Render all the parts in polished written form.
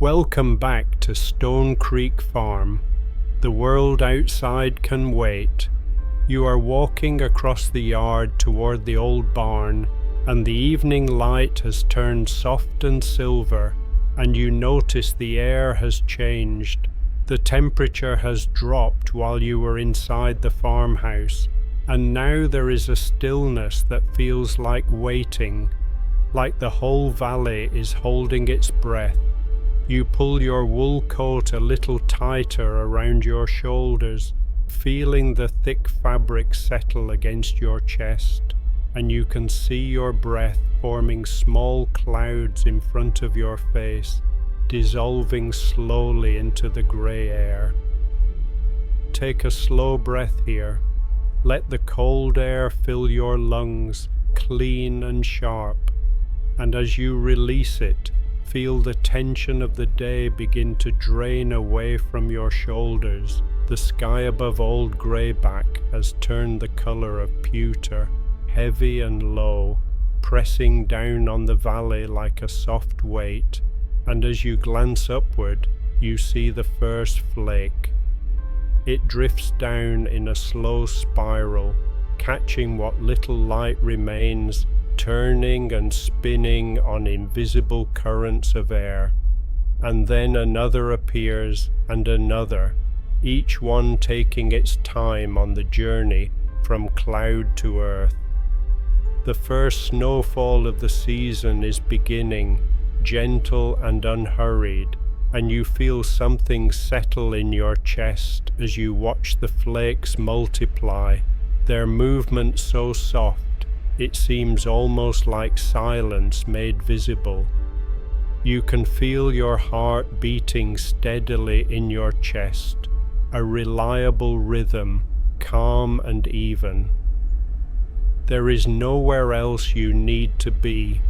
Welcome back to Stone Creek Farm. The world outside can wait. You are walking across the yard toward the old barn, and the evening light has turned soft and silver, and you notice the air has changed. The temperature has dropped while you were inside the farmhouse, and now there is a stillness that feels like waiting, like the whole valley is holding its breath. You pull your wool coat a little tighter around your shoulders, feeling the thick fabric settle against your chest, and you can see your breath forming small clouds in front of your face, dissolving slowly into the grey air. Take a slow breath here. Let the cold air fill your lungs, clean and sharp, and as you release it, feel the tension of the day begin to drain away from your shoulders. The sky above Old Greyback has turned the colour of pewter, heavy and low, pressing down on the valley like a soft weight, and as you glance upward, you see the first flake. It drifts down in a slow spiral, catching what little light remains, turning and spinning on invisible currents of air. And then another appears, and another, each one taking its time on the journey from cloud to earth. The first snowfall of the season is beginning, gentle and unhurried, and you feel something settle in your chest as you watch the flakes multiply, their movement so soft it seems almost like silence made visible. You can feel your heart beating steadily in your chest, a reliable rhythm, calm and even. There is nowhere else you need to be.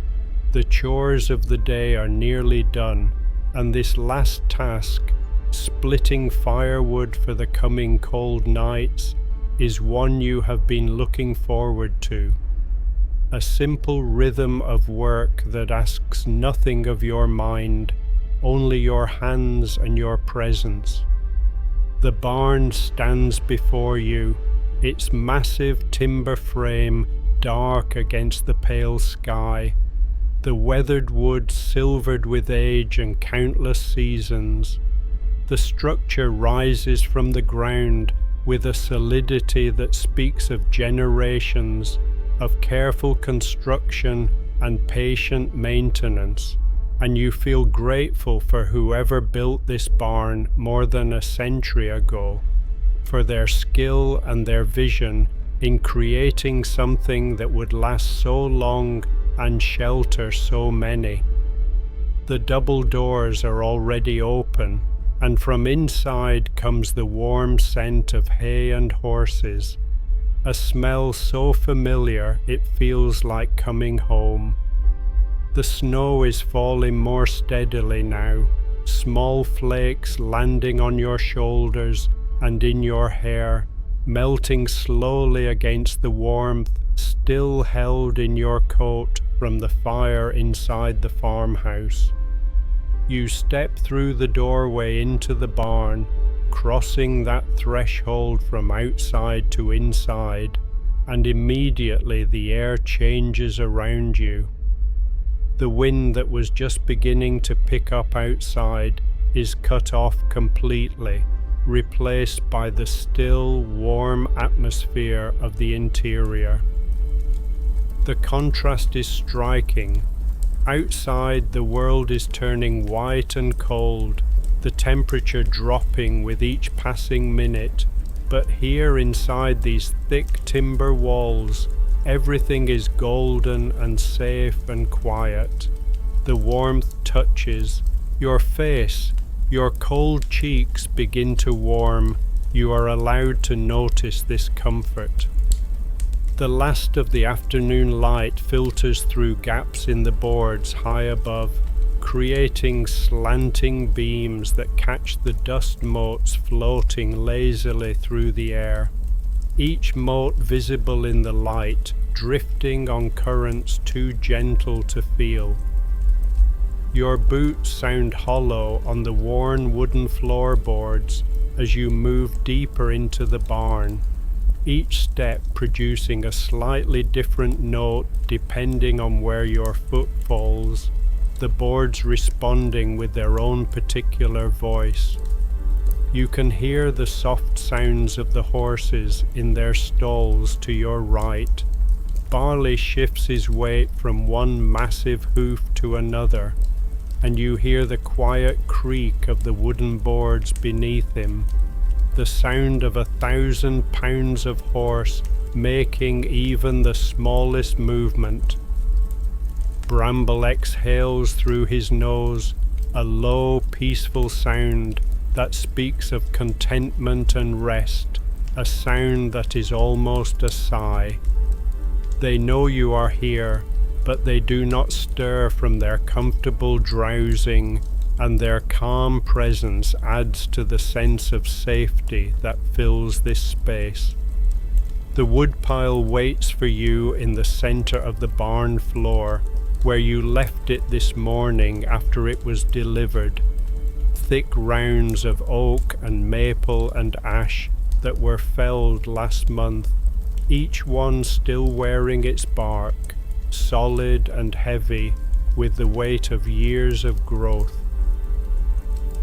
The chores of the day are nearly done, and this last task, splitting firewood for the coming cold nights, is one you have been looking forward to. A simple rhythm of work that asks nothing of your mind, only your hands and your presence. The barn stands before you, its massive timber frame dark against the pale sky, the weathered wood silvered with age and countless seasons. The structure rises from the ground with a solidity that speaks of generations, of careful construction and patient maintenance, and you feel grateful for whoever built this barn more than a century ago, for their skill and their vision in creating something that would last so long and shelter so many. The double doors are already open, and from inside comes the warm scent of hay and horses, a smell so familiar it feels like coming home. The snow is falling more steadily now, small flakes landing on your shoulders and in your hair, melting slowly against the warmth still held in your coat from the fire inside the farmhouse. You step through the doorway into the barn, crossing that threshold from outside to inside, and immediately the air changes around you. The wind that was just beginning to pick up outside is cut off completely, replaced by the still, warm atmosphere of the interior. The contrast is striking. Outside, the world is turning white and cold, the temperature dropping with each passing minute, but here inside these thick timber walls, everything is golden and safe and quiet. The warmth touches your face, your cold cheeks begin to warm. You are allowed to notice this comfort. The last of the afternoon light filters through gaps in the boards high above, creating slanting beams that catch the dust motes floating lazily through the air, each mote visible in the light, drifting on currents too gentle to feel. Your boots sound hollow on the worn wooden floorboards as you move deeper into the barn, each step producing a slightly different note depending on where your foot falls, the boards responding with their own particular voice. You can hear the soft sounds of the horses in their stalls to your right. Barley shifts his weight from one massive hoof to another, and you hear the quiet creak of the wooden boards beneath him, the sound of 1,000 pounds of horse making even the smallest movement. Bramble exhales through his nose, a low, peaceful sound that speaks of contentment and rest, a sound that is almost a sigh. They know you are here, but they do not stir from their comfortable drowsing, and their calm presence adds to the sense of safety that fills this space. The woodpile waits for you in the center of the barn floor, where you left it this morning after it was delivered. Thick rounds of oak and maple and ash that were felled last month, each one still wearing its bark, solid and heavy with the weight of years of growth.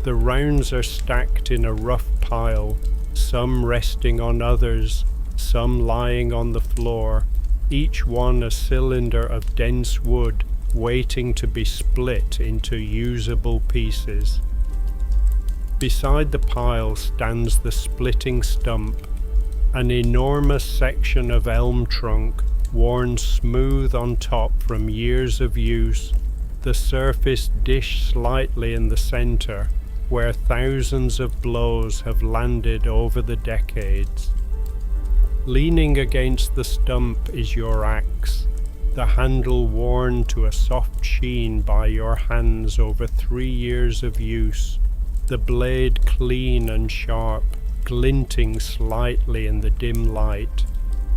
The rounds are stacked in a rough pile, some resting on others, some lying on the floor, each one a cylinder of dense wood waiting to be split into usable pieces. Beside the pile stands the splitting stump, an enormous section of elm trunk worn smooth on top from years of use, the surface dished slightly in the center, where thousands of blows have landed over the decades. Leaning against the stump is your axe, the handle worn to a soft sheen by your hands over 3 years of use, the blade clean and sharp, glinting slightly in the dim light.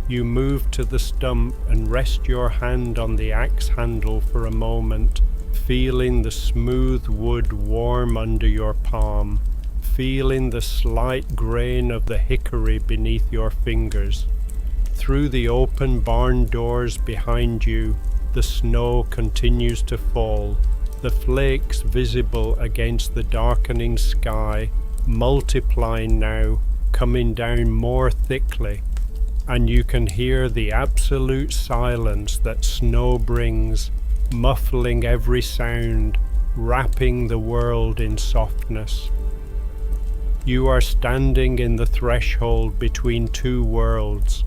You move to the stump and rest your hand on the axe handle for a moment, feeling the smooth wood warm under your palm, feeling the slight grain of the hickory beneath your fingers. Through the open barn doors behind you, the snow continues to fall, the flakes visible against the darkening sky, multiplying now, coming down more thickly, and you can hear the absolute silence that snow brings, muffling every sound, wrapping the world in softness. You are standing in the threshold between two worlds,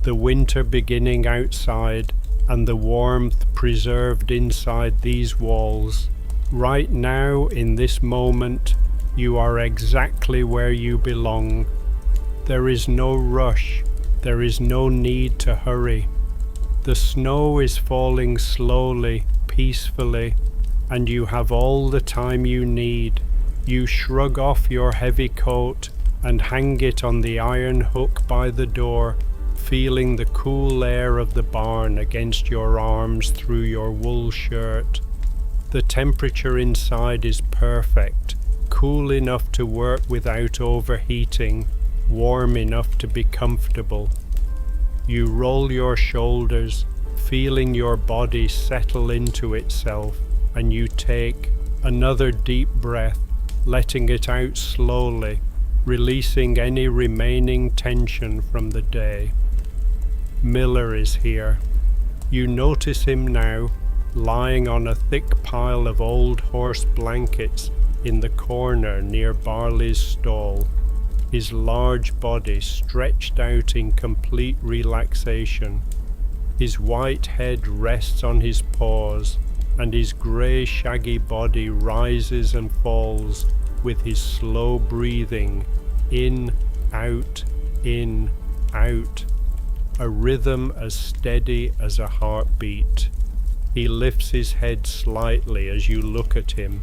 the winter beginning outside and the warmth preserved inside these walls. Right now, in this moment, you are exactly where you belong. There is no rush, there is no need to hurry. The snow is falling slowly, peacefully, and you have all the time you need. You shrug off your heavy coat and hang it on the iron hook by the door, feeling the cool air of the barn against your arms through your wool shirt. The temperature inside is perfect, cool enough to work without overheating, warm enough to be comfortable. You roll your shoulders, feeling your body settle into itself, and you take another deep breath, letting it out slowly, releasing any remaining tension from the day. Miller is here. You notice him now, lying on a thick pile of old horse blankets in the corner near Barley's stall, his large body stretched out in complete relaxation. His white head rests on his paws, and his grey shaggy body rises and falls with his slow breathing, in, out, a rhythm as steady as a heartbeat. He lifts his head slightly as you look at him,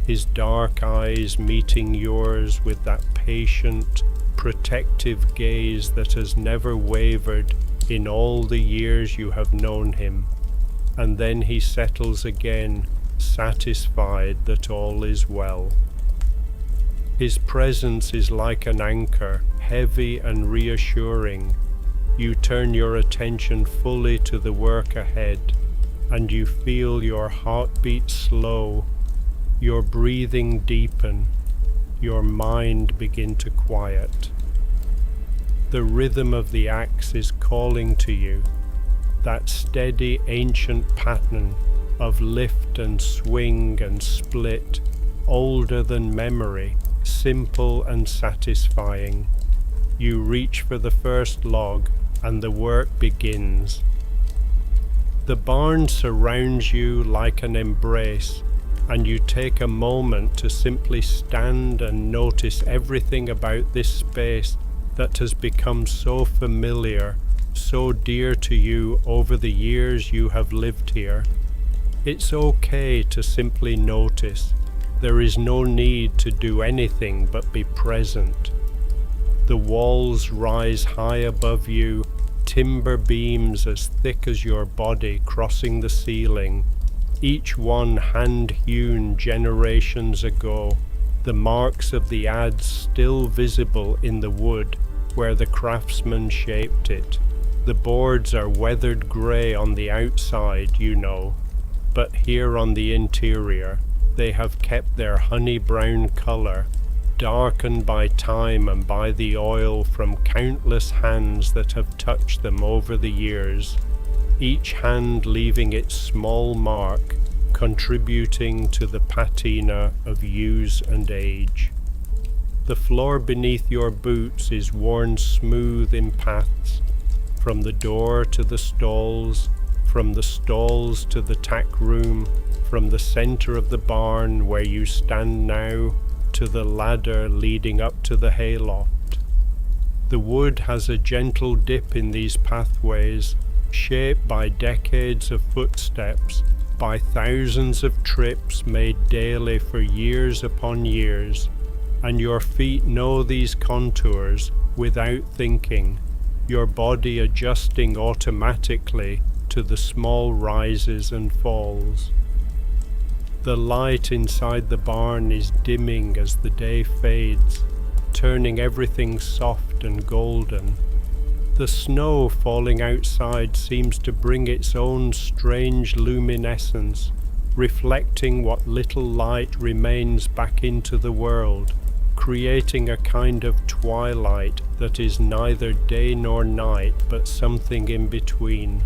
his dark eyes meeting yours with that patient, protective gaze that has never wavered in all the years you have known him. And then he settles again, satisfied that all is well. His presence is like an anchor, heavy and reassuring. You turn your attention fully to the work ahead, and you feel your heartbeat slow, your breathing deepen, your mind begin to quiet. The rhythm of the axe is calling to you, that steady ancient pattern of lift and swing and split, older than memory, simple and satisfying. You reach for the first log, and the work begins. The barn surrounds you like an embrace, and you take a moment to simply stand and notice everything about this space that has become so familiar, so dear to you over the years you have lived here. It's okay to simply notice. There is no need to do anything but be present. The walls rise high above you, timber beams as thick as your body crossing the ceiling, each one hand-hewn generations ago, the marks of the adze still visible in the wood where the craftsman shaped it. The boards are weathered grey on the outside, you know, but here on the interior they have kept their honey-brown colour, darkened by time and by the oil from countless hands that have touched them over the years, each hand leaving its small mark, contributing to the patina of use and age. The floor beneath your boots is worn smooth in paths, from the door to the stalls, from the stalls to the tack room, from the centre of the barn where you stand now, to the ladder leading up to the hayloft. The wood has a gentle dip in these pathways, shaped by decades of footsteps, by thousands of trips made daily for years upon years, and your feet know these contours without thinking, your body adjusting automatically to the small rises and falls. The light inside the barn is dimming as the day fades, turning everything soft and golden. The snow falling outside seems to bring its own strange luminescence, reflecting what little light remains back into the world, creating a kind of twilight that is neither day nor night but something in between.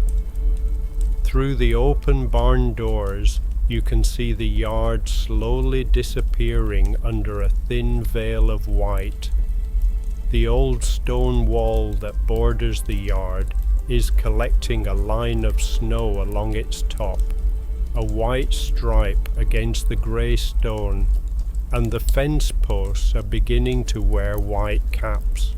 Through the open barn doors, you can see the yard slowly disappearing under a thin veil of white. The old stone wall that borders the yard is collecting a line of snow along its top, a white stripe against the grey stone, and the fence posts are beginning to wear white caps.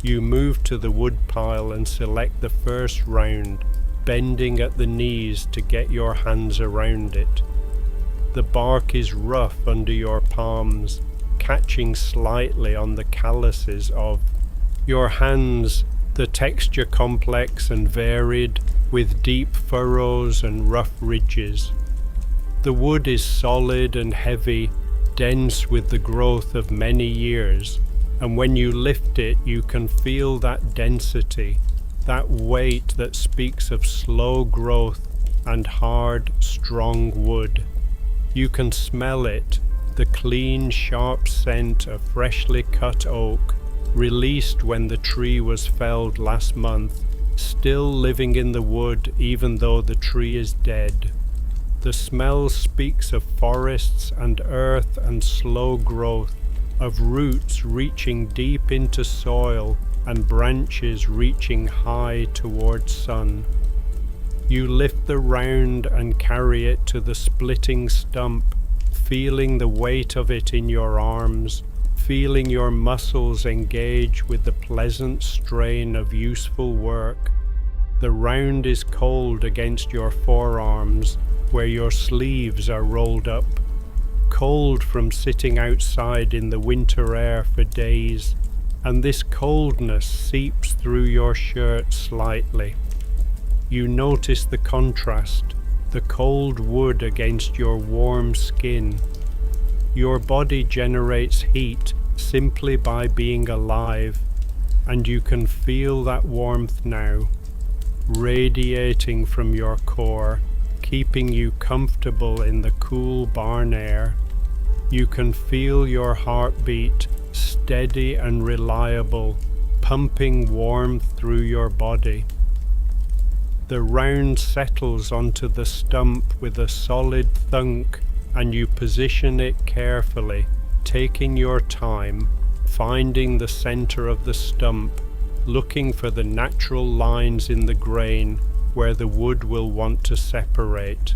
You move to the woodpile and select the first round, bending at the knees to get your hands around it. The bark is rough under your palms, catching slightly on the calluses of your hands, the texture complex and varied, with deep furrows and rough ridges. The wood is solid and heavy, dense with the growth of many years, and when you lift it you can feel that density, that weight that speaks of slow growth and hard, strong wood. You can smell it, the clean, sharp scent of freshly cut oak, released when the tree was felled last month, still living in the wood even though the tree is dead. The smell speaks of forests and earth and slow growth, of roots reaching deep into soil and branches reaching high towards sun. You lift the round and carry it to the splitting stump, feeling the weight of it in your arms, feeling your muscles engage with the pleasant strain of useful work. The round is cold against your forearms, where your sleeves are rolled up, cold from sitting outside in the winter air for days, and this coldness seeps through your shirt slightly. You notice the contrast, the cold wood against your warm skin. Your body generates heat simply by being alive, and you can feel that warmth now, radiating from your core, keeping you comfortable in the cool barn air. You can feel your heartbeat, steady and reliable, pumping warmth through your body. The round settles onto the stump with a solid thunk, and you position it carefully, taking your time, finding the center of the stump, looking for the natural lines in the grain where the wood will want to separate.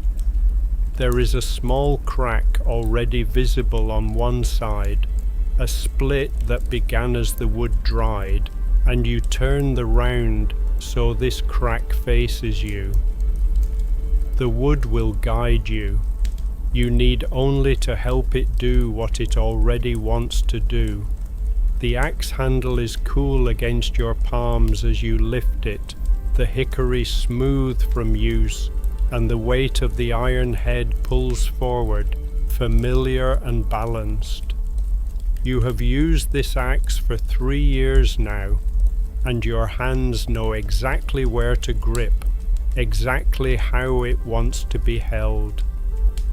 There is a small crack already visible on one side, a split that began as the wood dried, and you turn the round so this crack faces you. The wood will guide you. You need only to help it do what it already wants to do. The axe handle is cool against your palms as you lift it, the hickory smooth from use, and the weight of the iron head pulls forward, familiar and balanced. You have used this axe for 3 years now, and your hands know exactly where to grip, exactly how it wants to be held.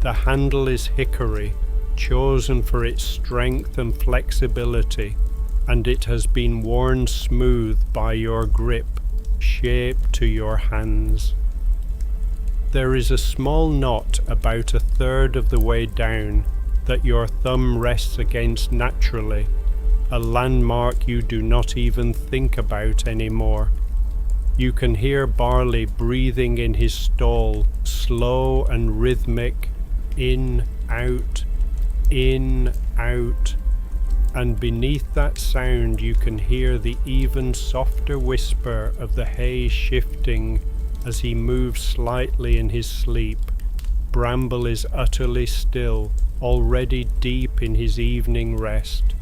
The handle is hickory, chosen for its strength and flexibility, and it has been worn smooth by your grip, shaped to your hands. There is a small knot about 1/3 of the way down that your thumb rests against naturally, a landmark you do not even think about anymore. You can hear Barley breathing in his stall, slow and rhythmic, in, out, and beneath that sound you can hear the even softer whisper of the hay shifting as he moves slightly in his sleep. Bramble is utterly still, already deep in his evening rest,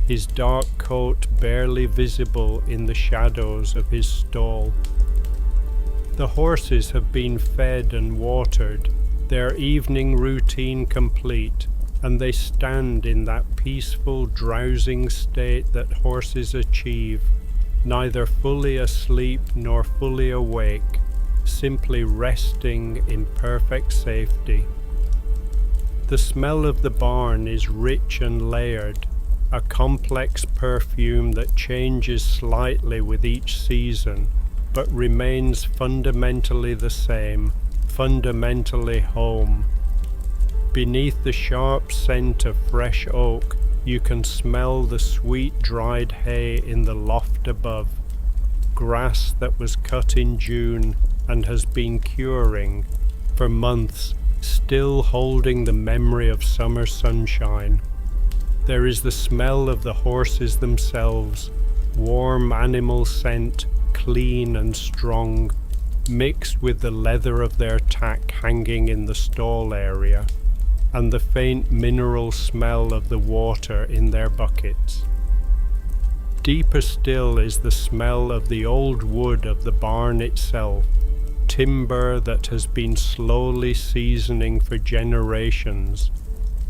his dark coat barely visible in the shadows of his stall. The horses have been fed and watered, their evening routine complete, and they stand in that peaceful, drowsing state that horses achieve, neither fully asleep nor fully awake, simply resting in perfect safety. The smell of the barn is rich and layered, a complex perfume that changes slightly with each season, but remains fundamentally the same, fundamentally home. Beneath the sharp scent of fresh oak, you can smell the sweet dried hay in the loft above, grass that was cut in June and has been curing for months, still holding the memory of summer sunshine. There is the smell of the horses themselves, warm animal scent, clean and strong, mixed with the leather of their tack hanging in the stall area, and the faint mineral smell of the water in their buckets. Deeper still is the smell of the old wood of the barn itself, timber that has been slowly seasoning for generations,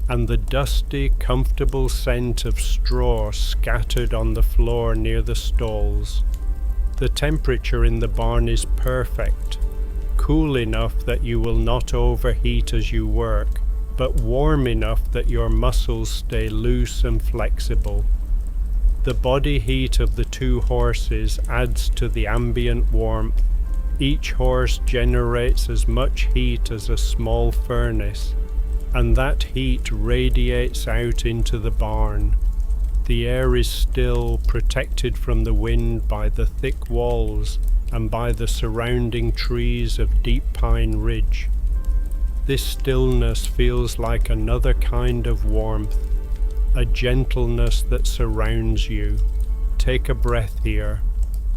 and the dusty, comfortable scent of straw scattered on the floor near the stalls. The temperature in the barn is perfect, cool enough that you will not overheat as you work, but warm enough that your muscles stay loose and flexible. The body heat of the 2 horses adds to the ambient warmth. Each horse generates as much heat as a small furnace, and that heat radiates out into the barn. The air is still, protected from the wind by the thick walls and by the surrounding trees of Deep Pine Ridge. This stillness feels like another kind of warmth, a gentleness that surrounds you. Take a breath here.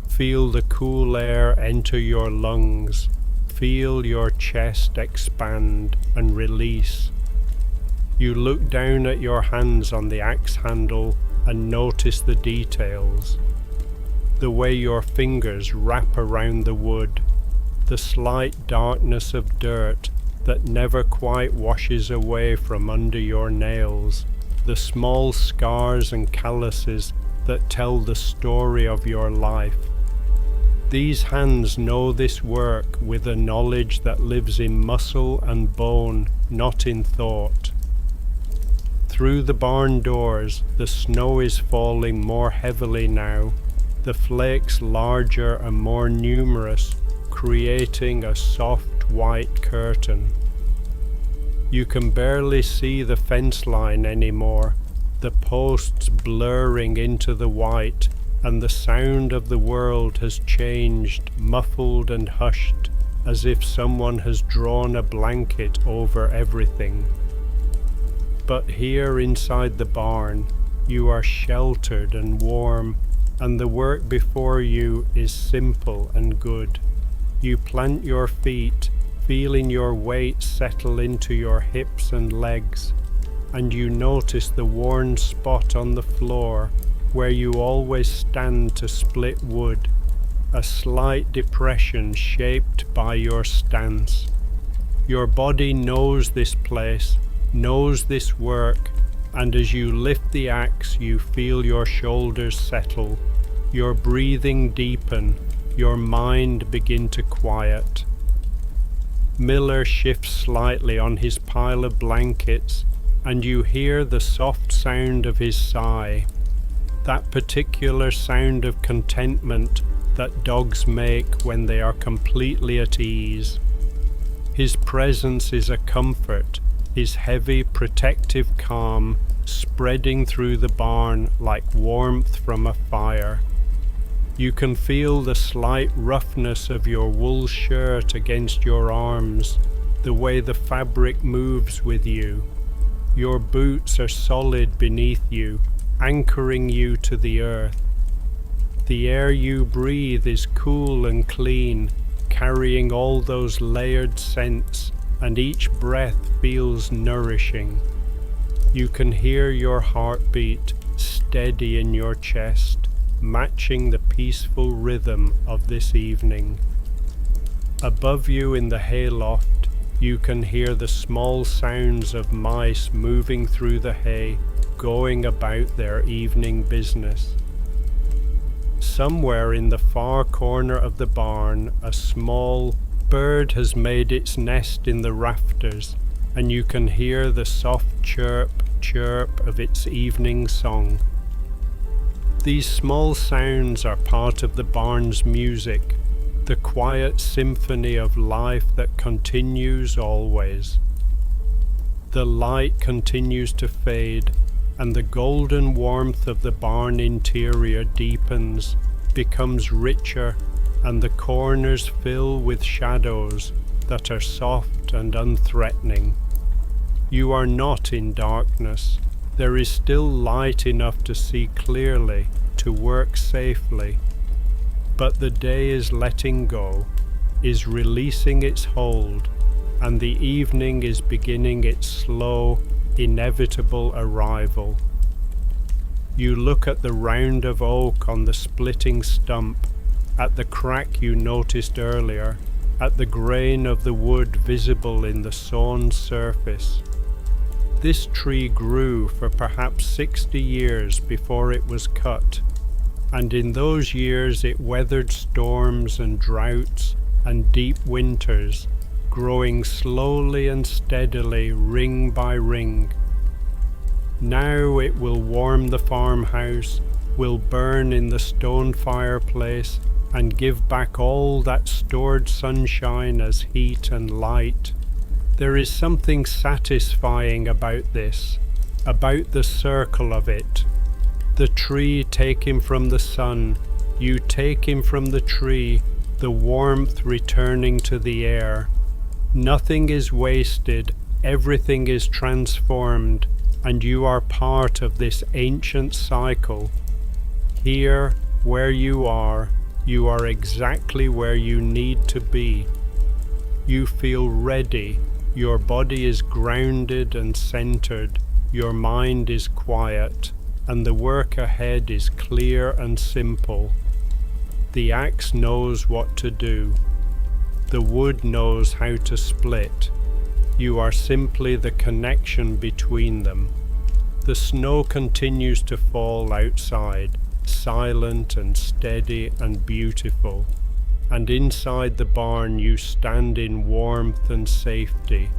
Feel the cool air enter your lungs. Feel your chest expand and release. You look down at your hands on the axe handle and notice the details. The way your fingers wrap around the wood, the slight darkness of dirt that never quite washes away from under your nails, the small scars and calluses that tell the story of your life. These hands know this work with a knowledge that lives in muscle and bone, not in thought. Through the barn doors, the snow is falling more heavily now, the flakes larger and more numerous, creating a soft white curtain. You can barely see the fence line anymore, the posts blurring into the white, and the sound of the world has changed, muffled and hushed, as if someone has drawn a blanket over everything. But here inside the barn, you are sheltered and warm, and the work before you is simple and good. You plant your feet, feeling your weight settle into your hips and legs, and you notice the worn spot on the floor where you always stand to split wood, a slight depression shaped by your stance. Your body knows this place, knows this work, and as you lift the axe you feel your shoulders settle, your breathing deepen, your mind begin to quiet. Miller shifts slightly on his pile of blankets, and you hear the soft sound of his sigh, that particular sound of contentment that dogs make when they are completely at ease. His presence is a comfort, his heavy protective calm spreading through the barn like warmth from a fire. You can feel the slight roughness of your wool shirt against your arms, the way the fabric moves with you. Your boots are solid beneath you, anchoring you to the earth. The air you breathe is cool and clean, carrying all those layered scents, and each breath feels nourishing. You can hear your heartbeat steady in your chest, matching the peaceful rhythm of this evening. Above you in the hayloft, you can hear the small sounds of mice moving through the hay, going about their evening business. Somewhere in the far corner of the barn, a small bird has made its nest in the rafters, and you can hear the soft chirp of its evening song. These small sounds are part of the barn's music, the quiet symphony of life that continues always. The light continues to fade, and the golden warmth of the barn interior deepens, becomes richer, and the corners fill with shadows that are soft and unthreatening. You are not in darkness. There is still light enough to see clearly, to work safely. But the day is letting go, is releasing its hold, and the evening is beginning its slow, inevitable arrival. You look at the round of oak on the splitting stump, at the crack you noticed earlier, at the grain of the wood visible in the sawn surface. This tree grew for perhaps 60 years before it was cut, and in those years it weathered storms and droughts and deep winters, growing slowly and steadily, ring by ring. Now it will warm the farmhouse, will burn in the stone fireplace, and give back all that stored sunshine as heat and light. There is something satisfying about this, about the circle of it. The tree taken from the sun, you taking from the tree, the warmth returning to the air. Nothing is wasted, everything is transformed, and you are part of this ancient cycle. Here, where you are exactly where you need to be. You feel ready, your body is grounded and centered, your mind is quiet, and the work ahead is clear and simple. The axe knows what to do. The wood knows how to split. You are simply the connection between them. The snow continues to fall outside, silent and steady and beautiful, and inside the barn you stand in warmth and safety,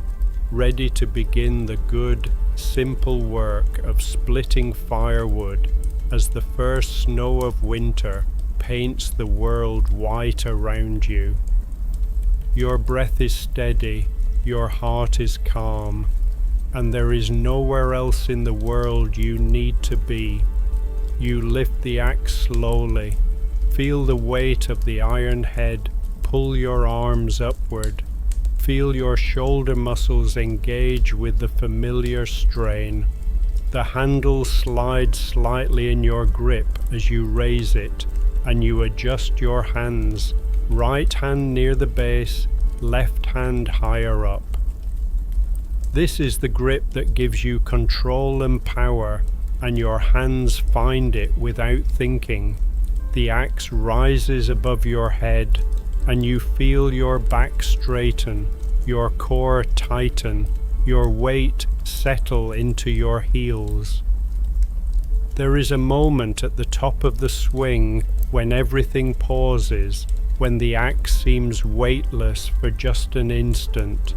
ready to begin the good, simple work of splitting firewood as the first snow of winter paints the world white around you. Your breath is steady, your heart is calm, and there is nowhere else in the world you need to be. You lift the axe slowly, feel the weight of the iron head pull your arms upward, feel your shoulder muscles engage with the familiar strain. The handle slides slightly in your grip as you raise it, and you adjust your hands, right hand near the base, left hand higher up. This is the grip that gives you control and power, and your hands find it without thinking. The axe rises above your head, and you feel your back straighten, your core tighten, your weight settle into your heels. There is a moment at the top of the swing when everything pauses, when the axe seems weightless for just an instant.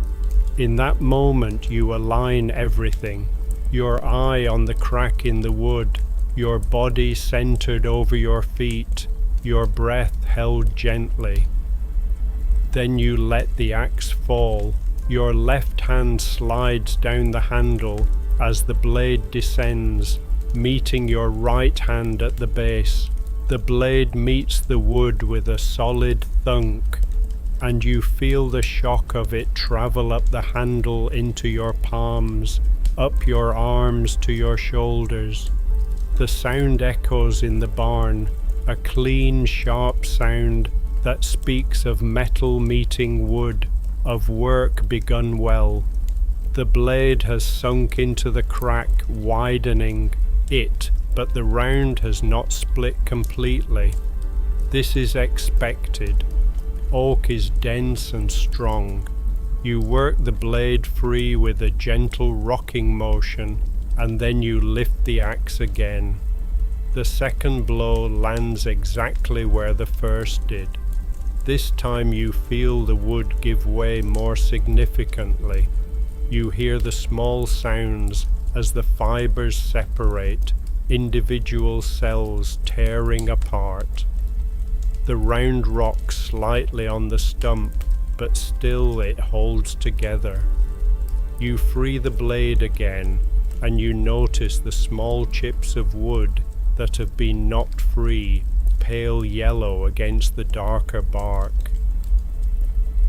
In that moment you align everything, your eye on the crack in the wood, your body centered over your feet, your breath held gently. Then you let the axe fall. Your left hand slides down the handle as the blade descends, meeting your right hand at the base. The blade meets the wood with a solid thunk, and you feel the shock of it travel up the handle into your palms, up your arms to your shoulders. The sound echoes in the barn, a clean, sharp sound that speaks of metal meeting wood, of work begun well. The blade has sunk into the crack, widening it, but the round has not split completely. This is expected. Oak is dense and strong. You work the blade free with a gentle rocking motion, and then you lift the axe again. The second blow lands exactly where the first did. This time you feel the wood give way more significantly. You hear the small sounds as the fibers separate, individual cells tearing apart. The round rocks slightly on the stump, but still it holds together. You free the blade again, and you notice the small chips of wood that have been knocked free, pale yellow against the darker bark.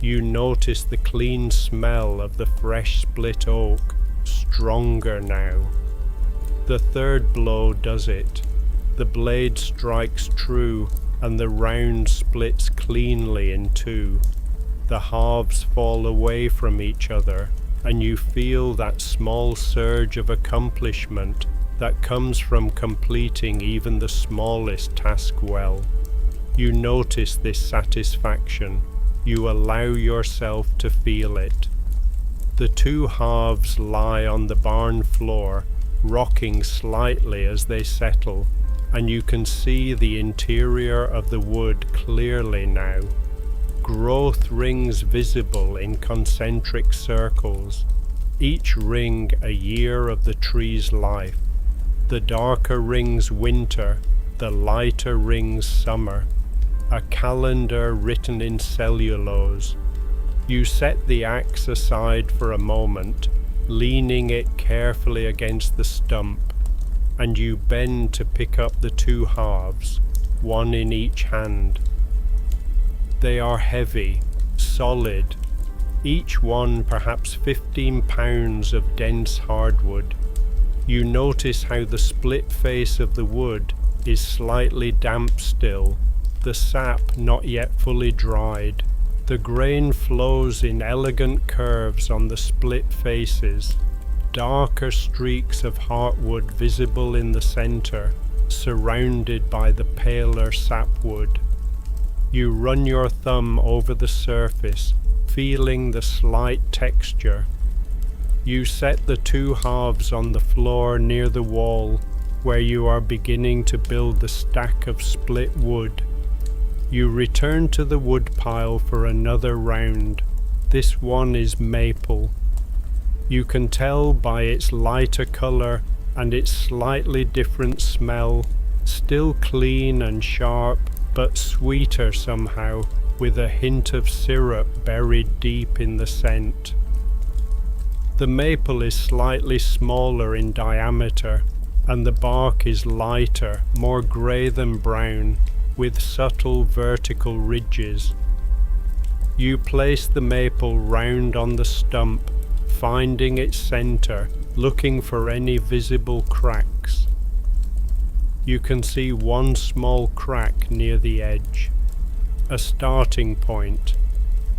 You notice the clean smell of the fresh split oak, stronger now. The third blow does it. The blade strikes true, and the round splits cleanly in two. The halves fall away from each other, and you feel that small surge of accomplishment that comes from completing even the smallest task well. You notice this satisfaction. You allow yourself to feel it. The two halves lie on the barn floor, rocking slightly as they settle, and you can see the interior of the wood clearly now. Growth rings visible in concentric circles, each ring a year of the tree's life. The darker rings winter, the lighter rings summer, a calendar written in cellulose. You set the axe aside for a moment, leaning it carefully against the stump, and you bend to pick up the two halves, one in each hand. They are heavy, solid, each one perhaps 15 pounds of dense hardwood. You notice how the split face of the wood is slightly damp still, the sap not yet fully dried. The grain flows in elegant curves on the split faces, darker streaks of heartwood visible in the center, surrounded by the paler sapwood. You run your thumb over the surface, feeling the slight texture. You set the two halves on the floor near the wall, where you are beginning to build the stack of split wood. You return to the wood pile for another round. This one is maple. You can tell by its lighter color and its slightly different smell, still clean and sharp, but sweeter somehow, with a hint of syrup buried deep in the scent. The maple is slightly smaller in diameter, and the bark is lighter, more grey than brown, with subtle vertical ridges. You place the maple round on the stump, finding its centre, looking for any visible cracks. You can see one small crack near the edge, a starting point.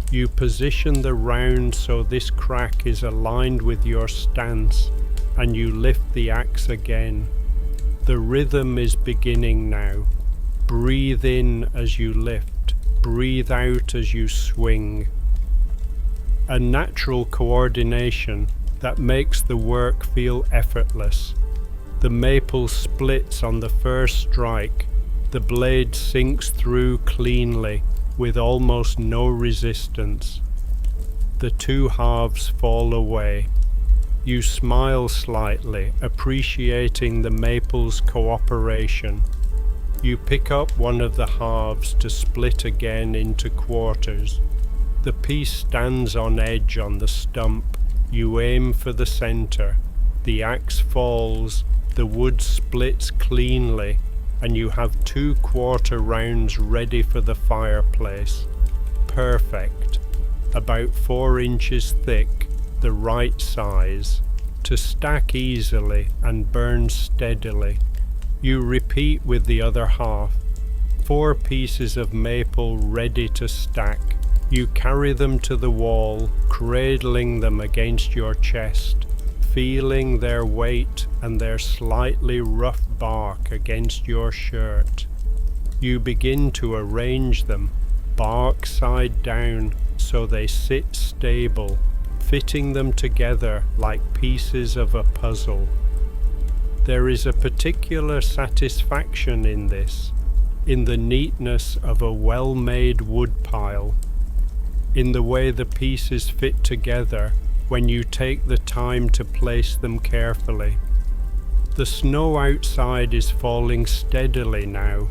You position the round so this crack is aligned with your stance, and you lift the axe again. The rhythm is beginning now. Breathe in as you lift, breathe out as you swing. A natural coordination that makes the work feel effortless. The maple splits on the first strike. The blade sinks through cleanly, with almost no resistance. The two halves fall away. You smile slightly, appreciating the maple's cooperation. You pick up one of the halves to split again into quarters. The piece stands on edge on the stump. You aim for the center. The axe falls, the wood splits cleanly, and you have 2 quarter rounds ready for the fireplace. Perfect. About 4 inches thick, the right size, to stack easily and burn steadily. You repeat with the other half. 4 pieces of maple ready to stack. You carry them to the wall, cradling them against your chest, feeling their weight and their slightly rough bark against your shirt. You begin to arrange them, bark side down, so they sit stable, fitting them together like pieces of a puzzle. There is a particular satisfaction in this, in the neatness of a well-made wood pile, in the way the pieces fit together when you take the time to place them carefully. The snow outside is falling steadily now.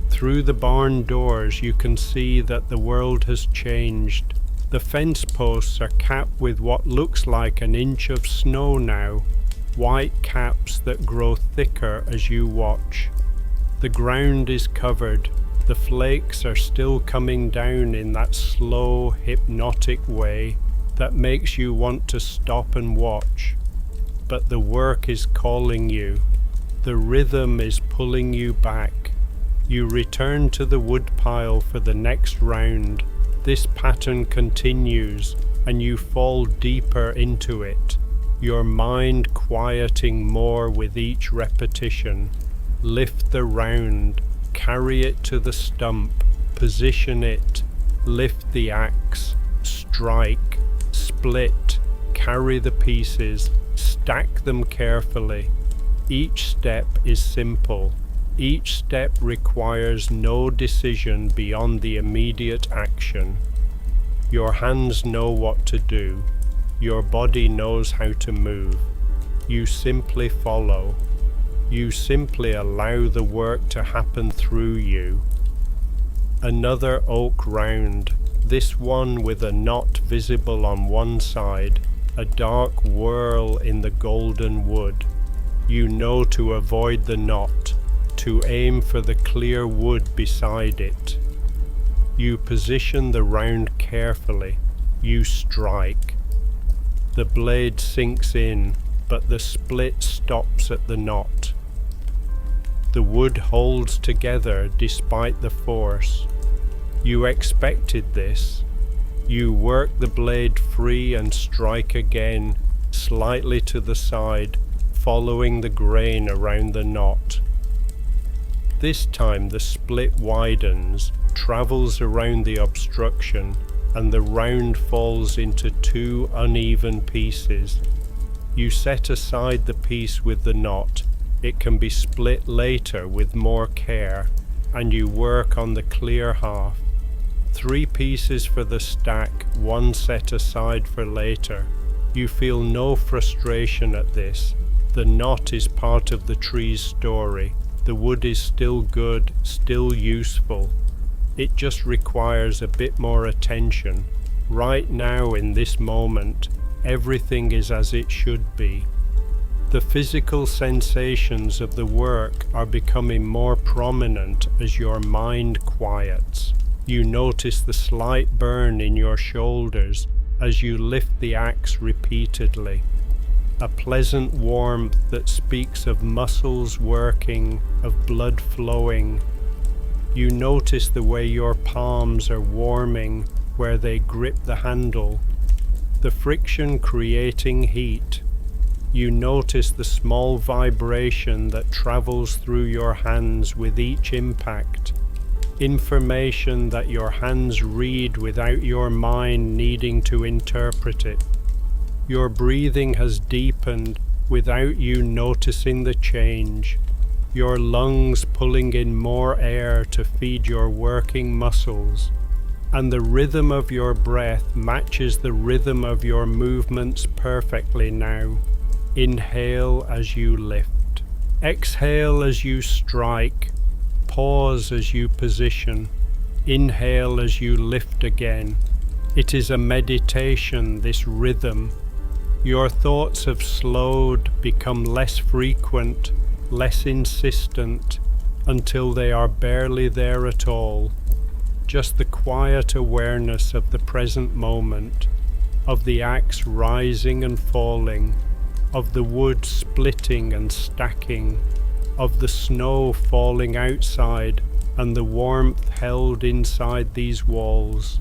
Through the barn doors you can see that the world has changed. The fence posts are capped with what looks like an inch of snow now, white caps that grow thicker as you watch. The ground is covered. The flakes are still coming down in that slow, hypnotic way that makes you want to stop and watch. But the work is calling you. The rhythm is pulling you back. You return to the wood pile for the next round. This pattern continues, and you fall deeper into it, your mind quieting more with each repetition. Lift the round, carry it to the stump, position it, lift the axe, strike, split, carry the pieces, stack them carefully. Each step is simple. Each step requires no decision beyond the immediate action. Your hands know what to do. Your body knows how to move. You simply follow. You simply allow the work to happen through you. Another oak round, this one with a knot visible on one side, a dark whirl in the golden wood. You know to avoid the knot, to aim for the clear wood beside it. You position the round carefully. You strike. The blade sinks in, but the split stops at the knot. The wood holds together despite the force. You expected this. You work the blade free and strike again, slightly to the side, following the grain around the knot. This time the split widens, travels around the obstruction, and the round falls into 2 uneven pieces. You set aside the piece with the knot. It can be split later with more care, and you work on the clear half. 3 pieces for the stack, 1 set aside for later. You feel no frustration at this. The knot is part of the tree's story. The wood is still good, still useful. It just requires a bit more attention. Right now, in this moment, everything is as it should be. The physical sensations of the work are becoming more prominent as your mind quiets. You notice the slight burn in your shoulders as you lift the axe repeatedly. A pleasant warmth that speaks of muscles working, of blood flowing. You notice the way your palms are warming where they grip the handle, the friction creating heat. You notice the small vibration that travels through your hands with each impact, information that your hands read without your mind needing to interpret it. Your breathing has deepened without you noticing the change, your lungs pulling in more air to feed your working muscles, and the rhythm of your breath matches the rhythm of your movements perfectly now. Inhale as you lift. Exhale as you strike. Pause as you position. Inhale as you lift again. It is a meditation, this rhythm. Your thoughts have slowed, become less frequent, less insistent, until they are barely there at all. Just the quiet awareness of the present moment, of the axe rising and falling, of the wood splitting and stacking, of the snow falling outside and the warmth held inside these walls.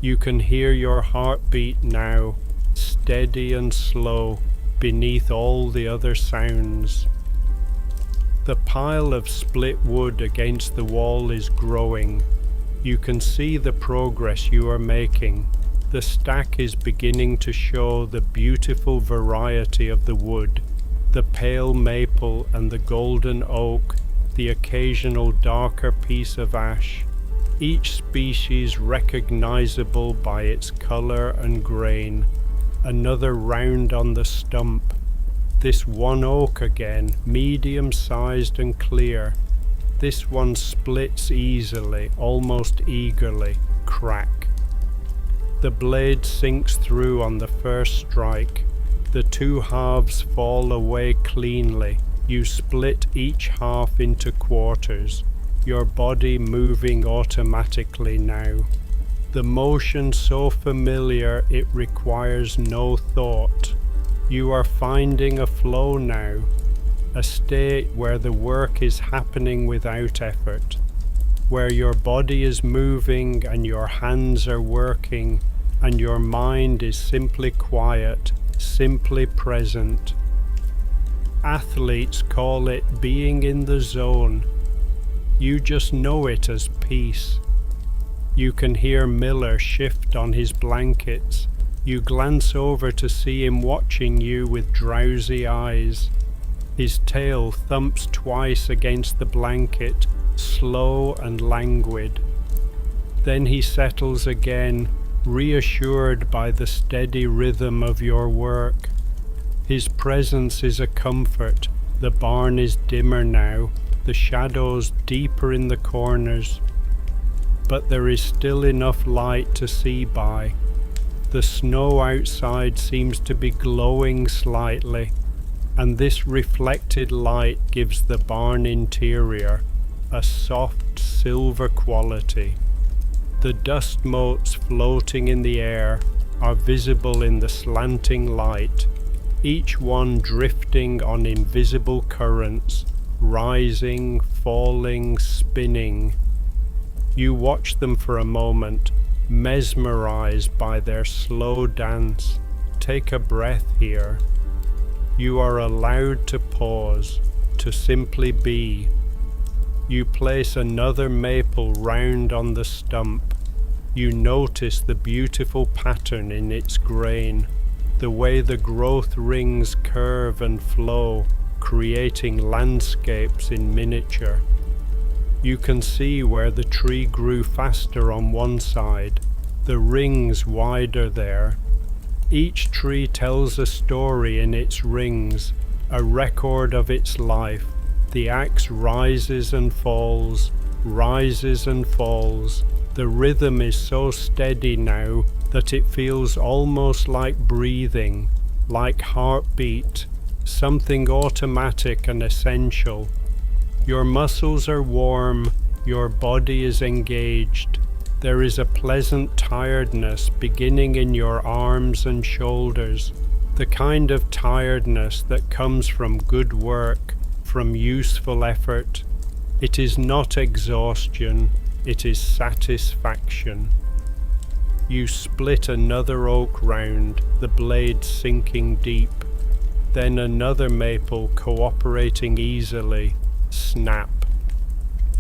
You can hear your heartbeat now, steady and slow, beneath all the other sounds. The pile of split wood against the wall is growing. You can see the progress you are making. The stack is beginning to show the beautiful variety of the wood, the pale maple and the golden oak, the occasional darker piece of ash, each species recognizable by its color and grain. Another round on the stump. This one oak again, medium-sized and clear. This one splits easily, almost eagerly. Crack. The blade sinks through on the first strike. The 2 halves fall away cleanly. You split each half into quarters, your body moving automatically now. The motion so familiar it requires no thought. You are finding a flow now, a state where the work is happening without effort, where your body is moving and your hands are working and your mind is simply quiet, simply present. Athletes call it being in the zone. You just know it as peace. You can hear Miller shift on his blankets. You glance over to see him watching you with drowsy eyes. His tail thumps twice against the blanket, slow and languid. Then he settles again, reassured by the steady rhythm of your work. His presence is a comfort. The barn is dimmer now, the shadows deeper in the corners. But there is still enough light to see by. The snow outside seems to be glowing slightly, and this reflected light gives the barn interior a soft silver quality. The dust motes floating in the air are visible in the slanting light, each one drifting on invisible currents, rising, falling, spinning. You watch them for a moment, mesmerized by their slow dance. Take a breath here. You are allowed to pause, to simply be. You place another maple round on the stump. You notice the beautiful pattern in its grain, the way the growth rings curve and flow, creating landscapes in miniature. You can see where the tree grew faster on one side, the rings wider there. Each tree tells a story in its rings, a record of its life. The axe rises and falls, rises and falls. The rhythm is so steady now that it feels almost like breathing, like heartbeat, something automatic and essential. Your muscles are warm, your body is engaged. There is a pleasant tiredness beginning in your arms and shoulders, the kind of tiredness that comes from good work, from useful effort. It is not exhaustion, it is satisfaction. You split another oak round, the blade sinking deep. Then another maple cooperating easily, snap.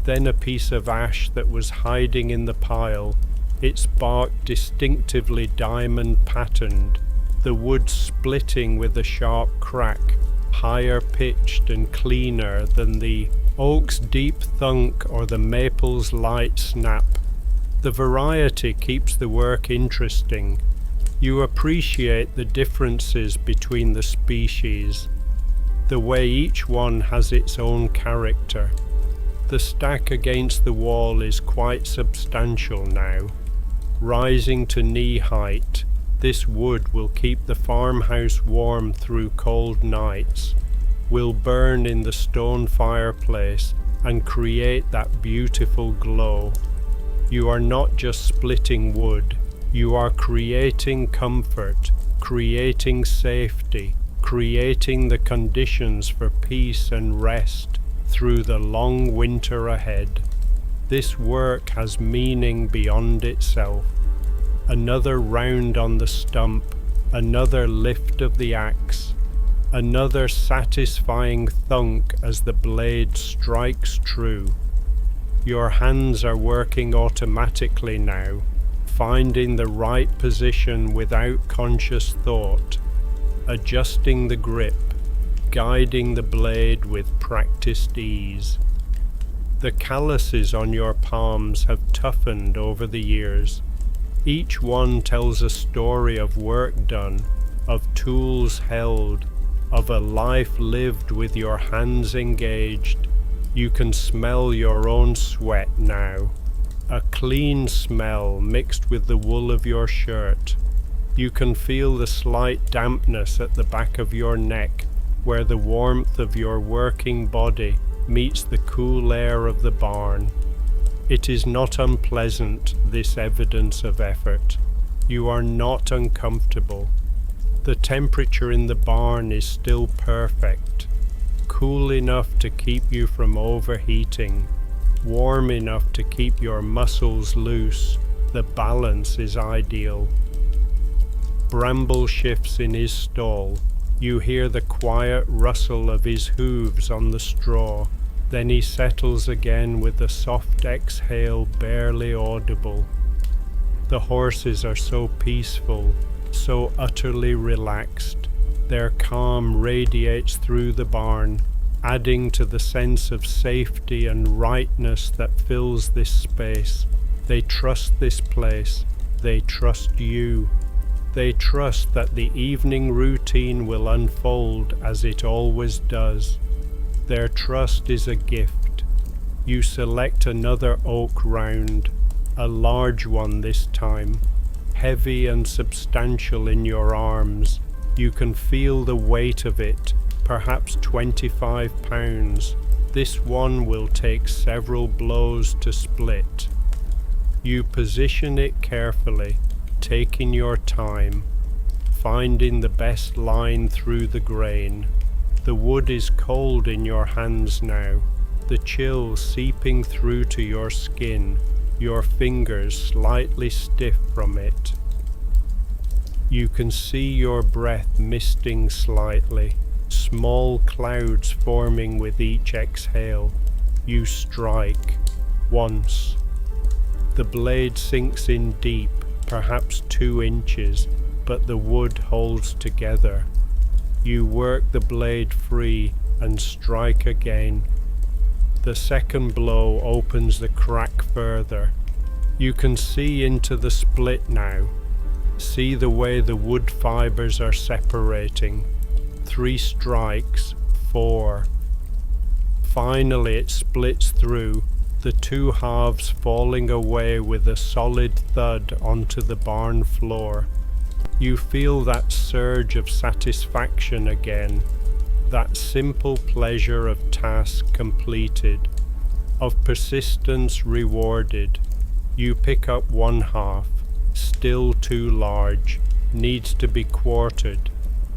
Then a piece of ash that was hiding in the pile, its bark distinctively diamond patterned, the wood splitting with a sharp crack, higher pitched and cleaner than the oak's deep thunk or the maple's light snap. The variety keeps the work interesting. You appreciate the differences between the species, the way each one has its own character. The stack against the wall is quite substantial now. Rising to knee height, this wood will keep the farmhouse warm through cold nights, will burn in the stone fireplace and create that beautiful glow. You are not just splitting wood, you are creating comfort, creating safety, creating the conditions for peace and rest through the long winter ahead. This work has meaning beyond itself. Another round on the stump, another lift of the axe, another satisfying thunk as the blade strikes true. Your hands are working automatically now, finding the right position without conscious thought, adjusting the grip, guiding the blade with practiced ease. The calluses on your palms have toughened over the years. Each one tells a story of work done, of tools held, of a life lived with your hands engaged. You can smell your own sweat now, a clean smell mixed with the wool of your shirt. You can feel the slight dampness at the back of your neck, where the warmth of your working body meets the cool air of the barn. It is not unpleasant, this evidence of effort. You are not uncomfortable. The temperature in the barn is still perfect, cool enough to keep you from overheating, warm enough to keep your muscles loose. The balance is ideal. Bramble shifts in his stall. You hear the quiet rustle of his hooves on the straw. Then he settles again with a soft exhale barely audible. The horses are so peaceful, so utterly relaxed. Their calm radiates through the barn, adding to the sense of safety and rightness that fills this space. They trust this place. They trust you. They trust that the evening routine will unfold as it always does. Their trust is a gift. You select another oak round, a large one this time, heavy and substantial in your arms. You can feel the weight of it, perhaps 25 pounds. This one will take several blows to split. You position it carefully, taking your time, finding the best line through the grain. The wood is cold in your hands now, the chill seeping through to your skin, your fingers slightly stiff from it. You can see your breath misting slightly, small clouds forming with each exhale. You strike, once. The blade sinks in deep, perhaps 2 inches. but the wood holds together. You work the blade free and strike again. The second blow opens the crack further. You can see into the split now. See the way the wood fibers are separating. 3 strikes, 4. Finally it splits through, the 2 halves falling away with a solid thud onto the barn floor. You feel that surge of satisfaction again, that simple pleasure of task completed, of persistence rewarded. You pick up 1 half, still too large, needs to be quartered.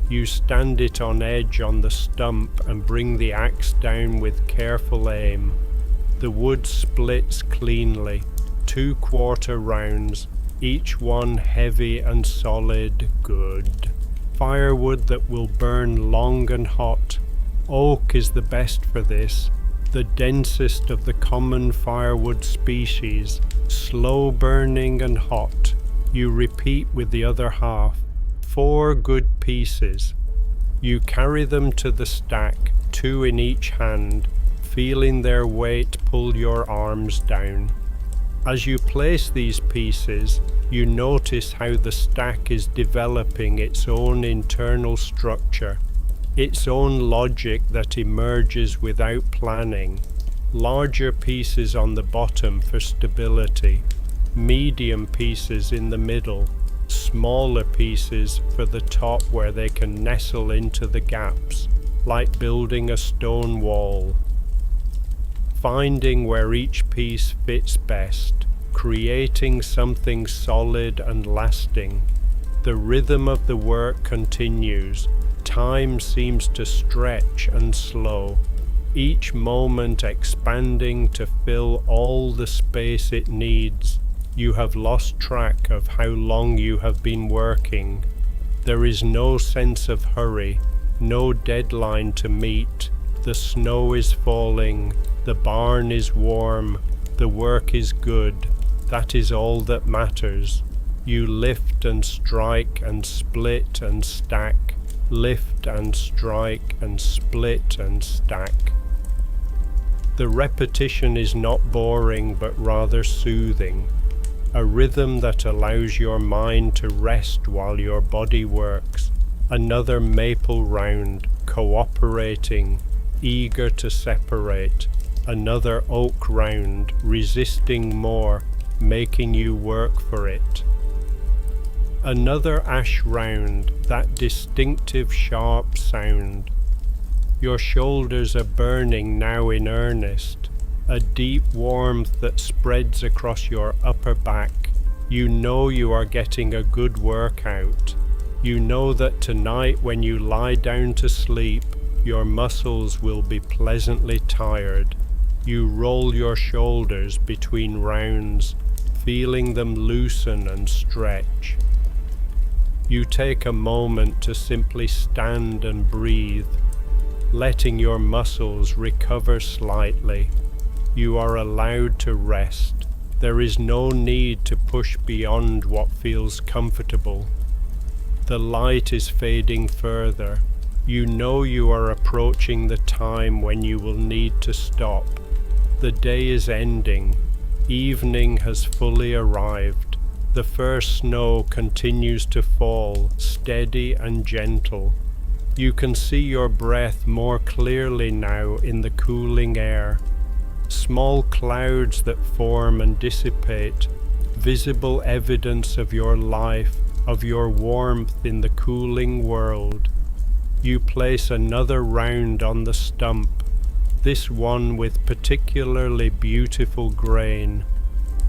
You stand it on edge on the stump and bring the axe down with careful aim. The wood splits cleanly, 2 quarter rounds, each one heavy and solid. Good. Firewood that will burn long and hot. Oak is the best for this, the densest of the common firewood species, slow burning and hot. You repeat with the other half. 4 good pieces. You carry them to the stack, 2 in each hand, feeling their weight pull your arms down. As you place these pieces, you notice how the stack is developing its own internal structure, its own logic that emerges without planning. Larger pieces on the bottom for stability, medium pieces in the middle, smaller pieces for the top where they can nestle into the gaps, like building a stone wall. Finding where each piece fits best, creating something solid and lasting. The rhythm of the work continues. Time seems to stretch and slow, each moment expanding to fill all the space it needs. You have lost track of how long you have been working. There is no sense of hurry, no deadline to meet. The snow is falling, the barn is warm, the work is good. That is all that matters. You lift and strike and split and stack, lift and strike and split and stack. The repetition is not boring but rather soothing, a rhythm that allows your mind to rest while your body works. Another maple round, cooperating, eager to separate. Another oak round, resisting more, making you work for it. Another ash round, that distinctive sharp sound. Your shoulders are burning now in earnest, a deep warmth that spreads across your upper back. You know you are getting a good workout. You know that tonight when you lie down to sleep, your muscles will be pleasantly tired. You roll your shoulders between rounds, feeling them loosen and stretch. You take a moment to simply stand and breathe, letting your muscles recover slightly. You are allowed to rest. There is no need to push beyond what feels comfortable. The light is fading further. You know you are approaching the time when you will need to stop. The day is ending. Evening has fully arrived. The first snow continues to fall, steady and gentle. You can see your breath more clearly now in the cooling air. Small clouds that form and dissipate, visible evidence of your life, of your warmth in the cooling world. You place another round on the stump, this one with particularly beautiful grain.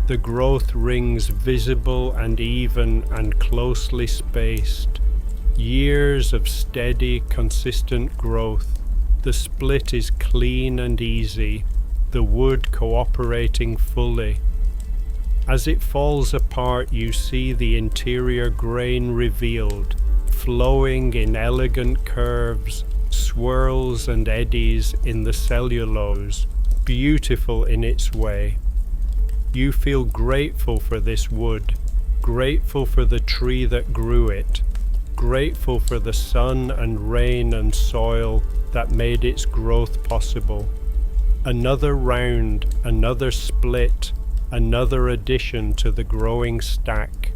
The growth rings visible and even and closely spaced. Years of steady, consistent growth. The split is clean and easy, the wood cooperating fully. As it falls apart, you see the interior grain revealed, flowing in elegant curves, swirls and eddies in the cellulose, beautiful in its way. You feel grateful for this wood, grateful for the tree that grew it, grateful for the sun and rain and soil that made its growth possible. Another round, another split, another addition to the growing stack.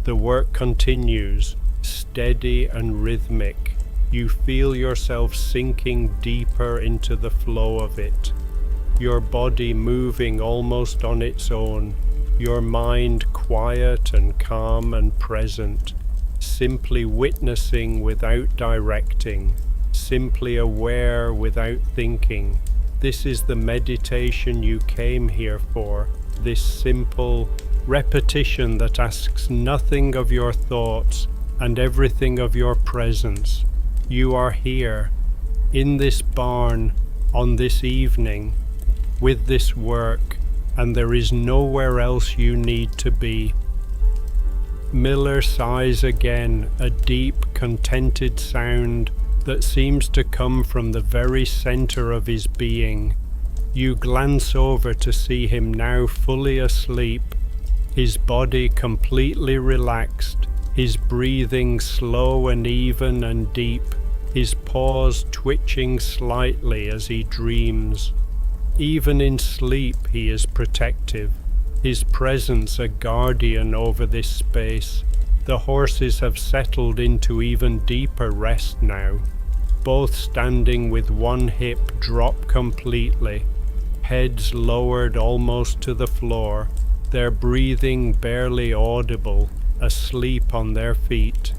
The work continues, steady and rhythmic. You feel yourself sinking deeper into the flow of it, your body moving almost on its own, your mind quiet and calm and present, simply witnessing without directing, simply aware without thinking. This is the meditation you came here for, this simple repetition that asks nothing of your thoughts and everything of your presence. You are here, in this barn, on this evening, with this work, and there is nowhere else you need to be. Miller sighs again, a deep, contented sound that seems to come from the very center of his being. You glance over to see him now fully asleep, his body completely relaxed, his breathing slow and even and deep, his paws twitching slightly as he dreams. Even in sleep he is protective, his presence a guardian over this space. The horses have settled into even deeper rest now, both standing with one hip dropped completely, heads lowered almost to the floor, their breathing barely audible, asleep on their feet.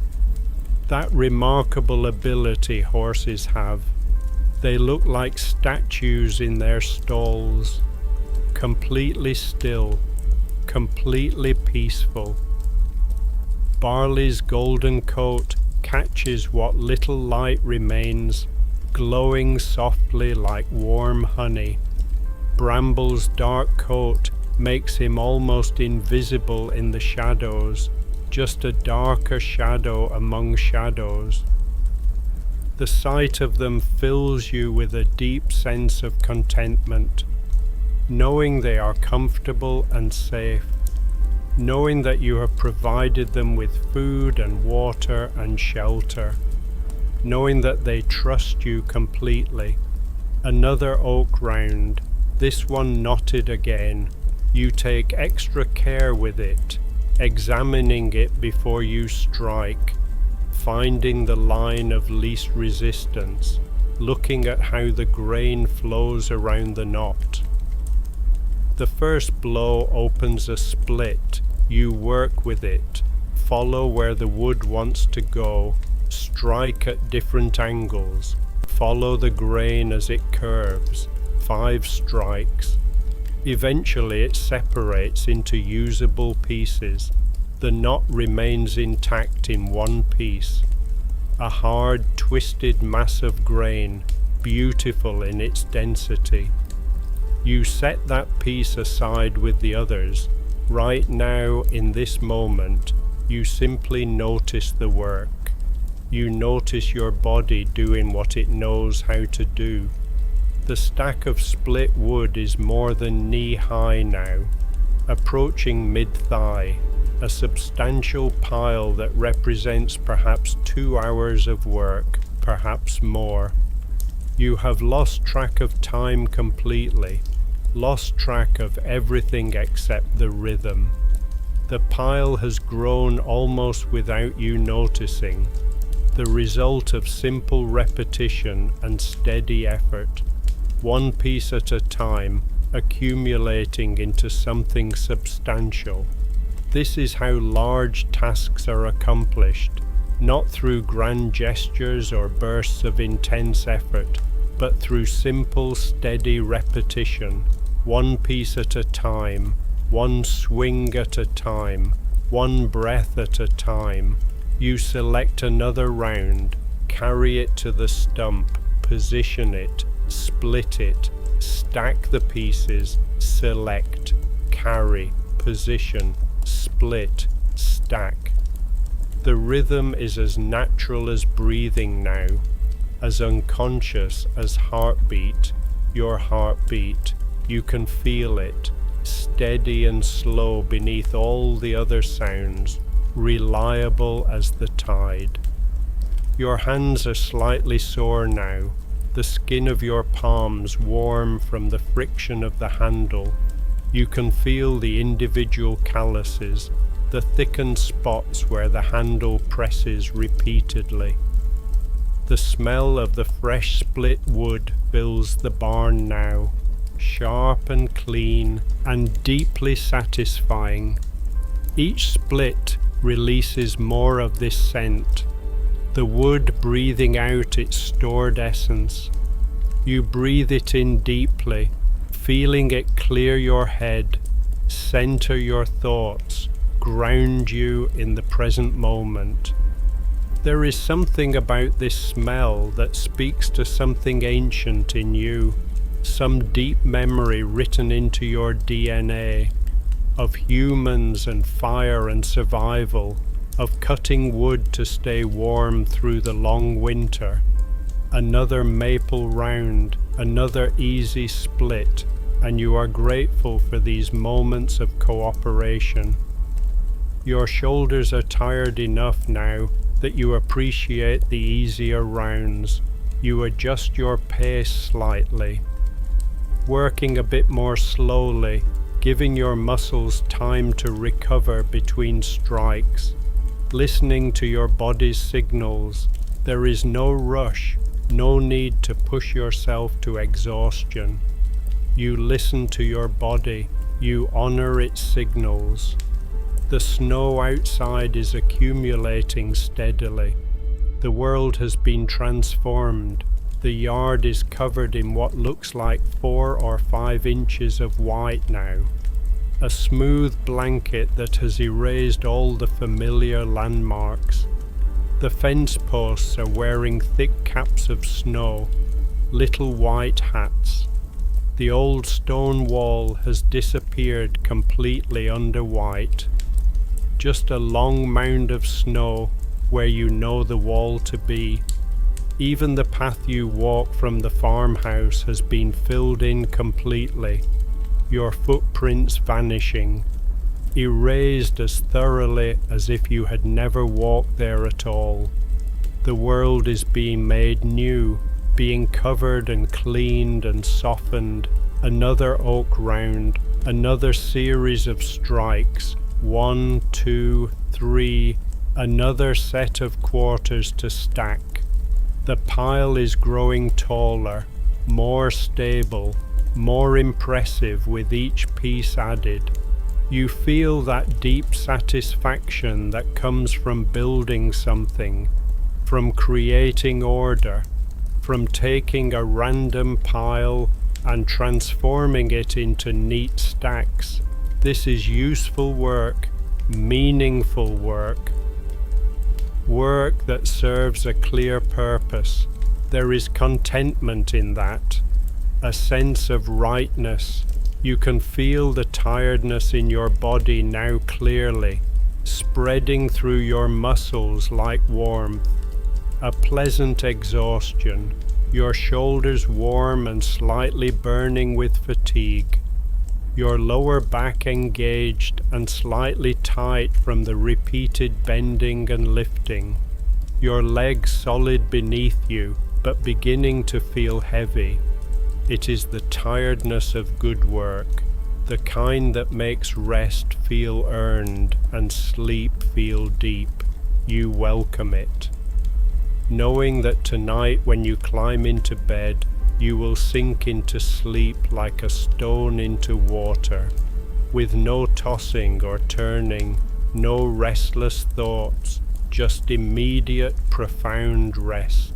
That remarkable ability horses have. They look like statues in their stalls, completely still, completely peaceful. Barley's golden coat catches what little light remains, glowing softly like warm honey. Bramble's dark coat makes him almost invisible in the shadows, just a darker shadow among shadows. The sight of them fills you with a deep sense of contentment, knowing they are comfortable and safe, knowing that you have provided them with food and water and shelter, knowing that they trust you completely. Another oak round, this one knotted again. You take extra care with it, examining it before you strike, finding the line of least resistance, looking at how the grain flows around the knot. The first blow opens a split. You work with it, follow where the wood wants to go, strike at different angles, follow the grain as it curves. 5 strikes. Eventually it separates into usable pieces. The knot remains intact in one piece. A hard, twisted mass of grain, beautiful in its density. You set that piece aside with the others. Right now, in this moment, you simply notice the work. You notice your body doing what it knows how to do. The stack of split wood is more than knee-high now, approaching mid-thigh, a substantial pile that represents perhaps 2 hours of work, perhaps more. You have lost track of time completely, lost track of everything except the rhythm. The pile has grown almost without you noticing, the result of simple repetition and steady effort. One piece at a time, accumulating into something substantial. This is how large tasks are accomplished, not through grand gestures or bursts of intense effort, but through simple, steady repetition, one piece at a time, one swing at a time, one breath at a time. You select another round, carry it to the stump, position it, split it, stack the pieces, select, carry, position, split, stack. The rhythm is as natural as breathing now, as unconscious as heartbeat. Your heartbeat, you can feel it, steady and slow beneath all the other sounds, reliable as the tide. Your hands are slightly sore now, the skin of your palms warm from the friction of the handle. You can feel the individual calluses, the thickened spots where the handle presses repeatedly. The smell of the fresh split wood fills the barn now, sharp and clean and deeply satisfying. Each split releases more of this scent, the wood breathing out its stored essence. You breathe it in deeply, feeling it clear your head, center your thoughts, ground you in the present moment. There is something about this smell that speaks to something ancient in you, some deep memory written into your DNA, of humans and fire and survival, of cutting wood to stay warm through the long winter. Another maple round, another easy split, and you are grateful for these moments of cooperation. Your shoulders are tired enough now that you appreciate the easier rounds. You adjust your pace slightly, working a bit more slowly, giving your muscles time to recover between strikes, listening to your body's signals. There is no rush, no need to push yourself to exhaustion. You listen to your body, you honor its signals. The snow outside is accumulating steadily. The world has been transformed. The yard is covered in what looks like 4 or 5 inches of white now. A smooth blanket that has erased all the familiar landmarks. The fence posts are wearing thick caps of snow, little white hats. The old stone wall has disappeared completely under white. Just a long mound of snow where you know the wall to be. Even the path you walk from the farmhouse has been filled in completely, your footprints vanishing, erased as thoroughly as if you had never walked there at all. The world is being made new, being covered and cleaned and softened. Another oak round, another series of strikes, 1, 2, 3, another set of quarters to stack. The pile is growing taller, more stable, more impressive with each piece added. You feel that deep satisfaction that comes from building something, from creating order, from taking a random pile and transforming it into neat stacks. This is useful work, meaningful work. Work that serves a clear purpose. There is contentment in that, a sense of rightness. You can feel the tiredness in your body now clearly, spreading through your muscles like warmth. A pleasant exhaustion, your shoulders warm and slightly burning with fatigue. Your lower back engaged and slightly tight from the repeated bending and lifting. Your legs solid beneath you, but beginning to feel heavy. It is the tiredness of good work, the kind that makes rest feel earned and sleep feel deep. You welcome it, knowing that tonight when you climb into bed, you will sink into sleep like a stone into water, with no tossing or turning, no restless thoughts, just immediate, profound rest.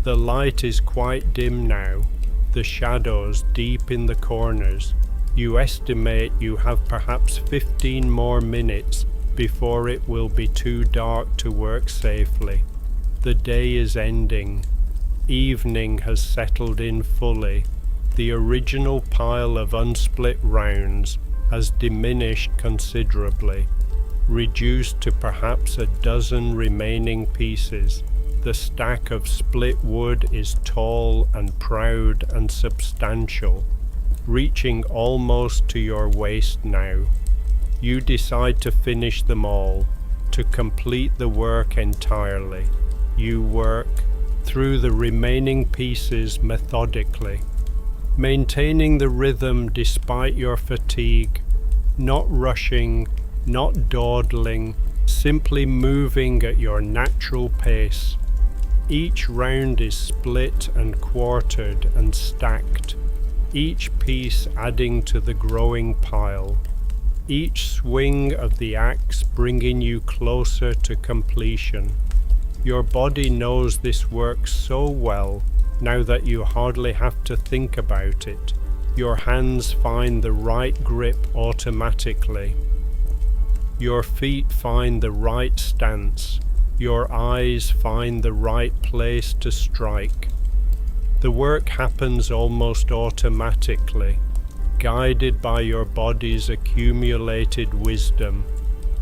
The light is quite dim now, the shadows deep in the corners. You estimate you have perhaps 15 more minutes before it will be too dark to work safely. The day is ending. Evening has settled in fully. The original pile of unsplit rounds has diminished considerably, reduced to perhaps a dozen remaining pieces. The stack of split wood is tall and proud and substantial. reaching almost to your waist now. You decide to finish them all, to complete the work entirely. You work through the remaining pieces methodically, maintaining the rhythm despite your fatigue, not rushing, not dawdling, simply moving at your natural pace. Each round is split and quartered and stacked, each piece adding to the growing pile, each swing of the axe bringing you closer to completion. Your body knows this work so well now that you hardly have to think about it. Your hands find the right grip automatically. Your feet find the right stance. Your eyes find the right place to strike. The work happens almost automatically, guided by your body's accumulated wisdom.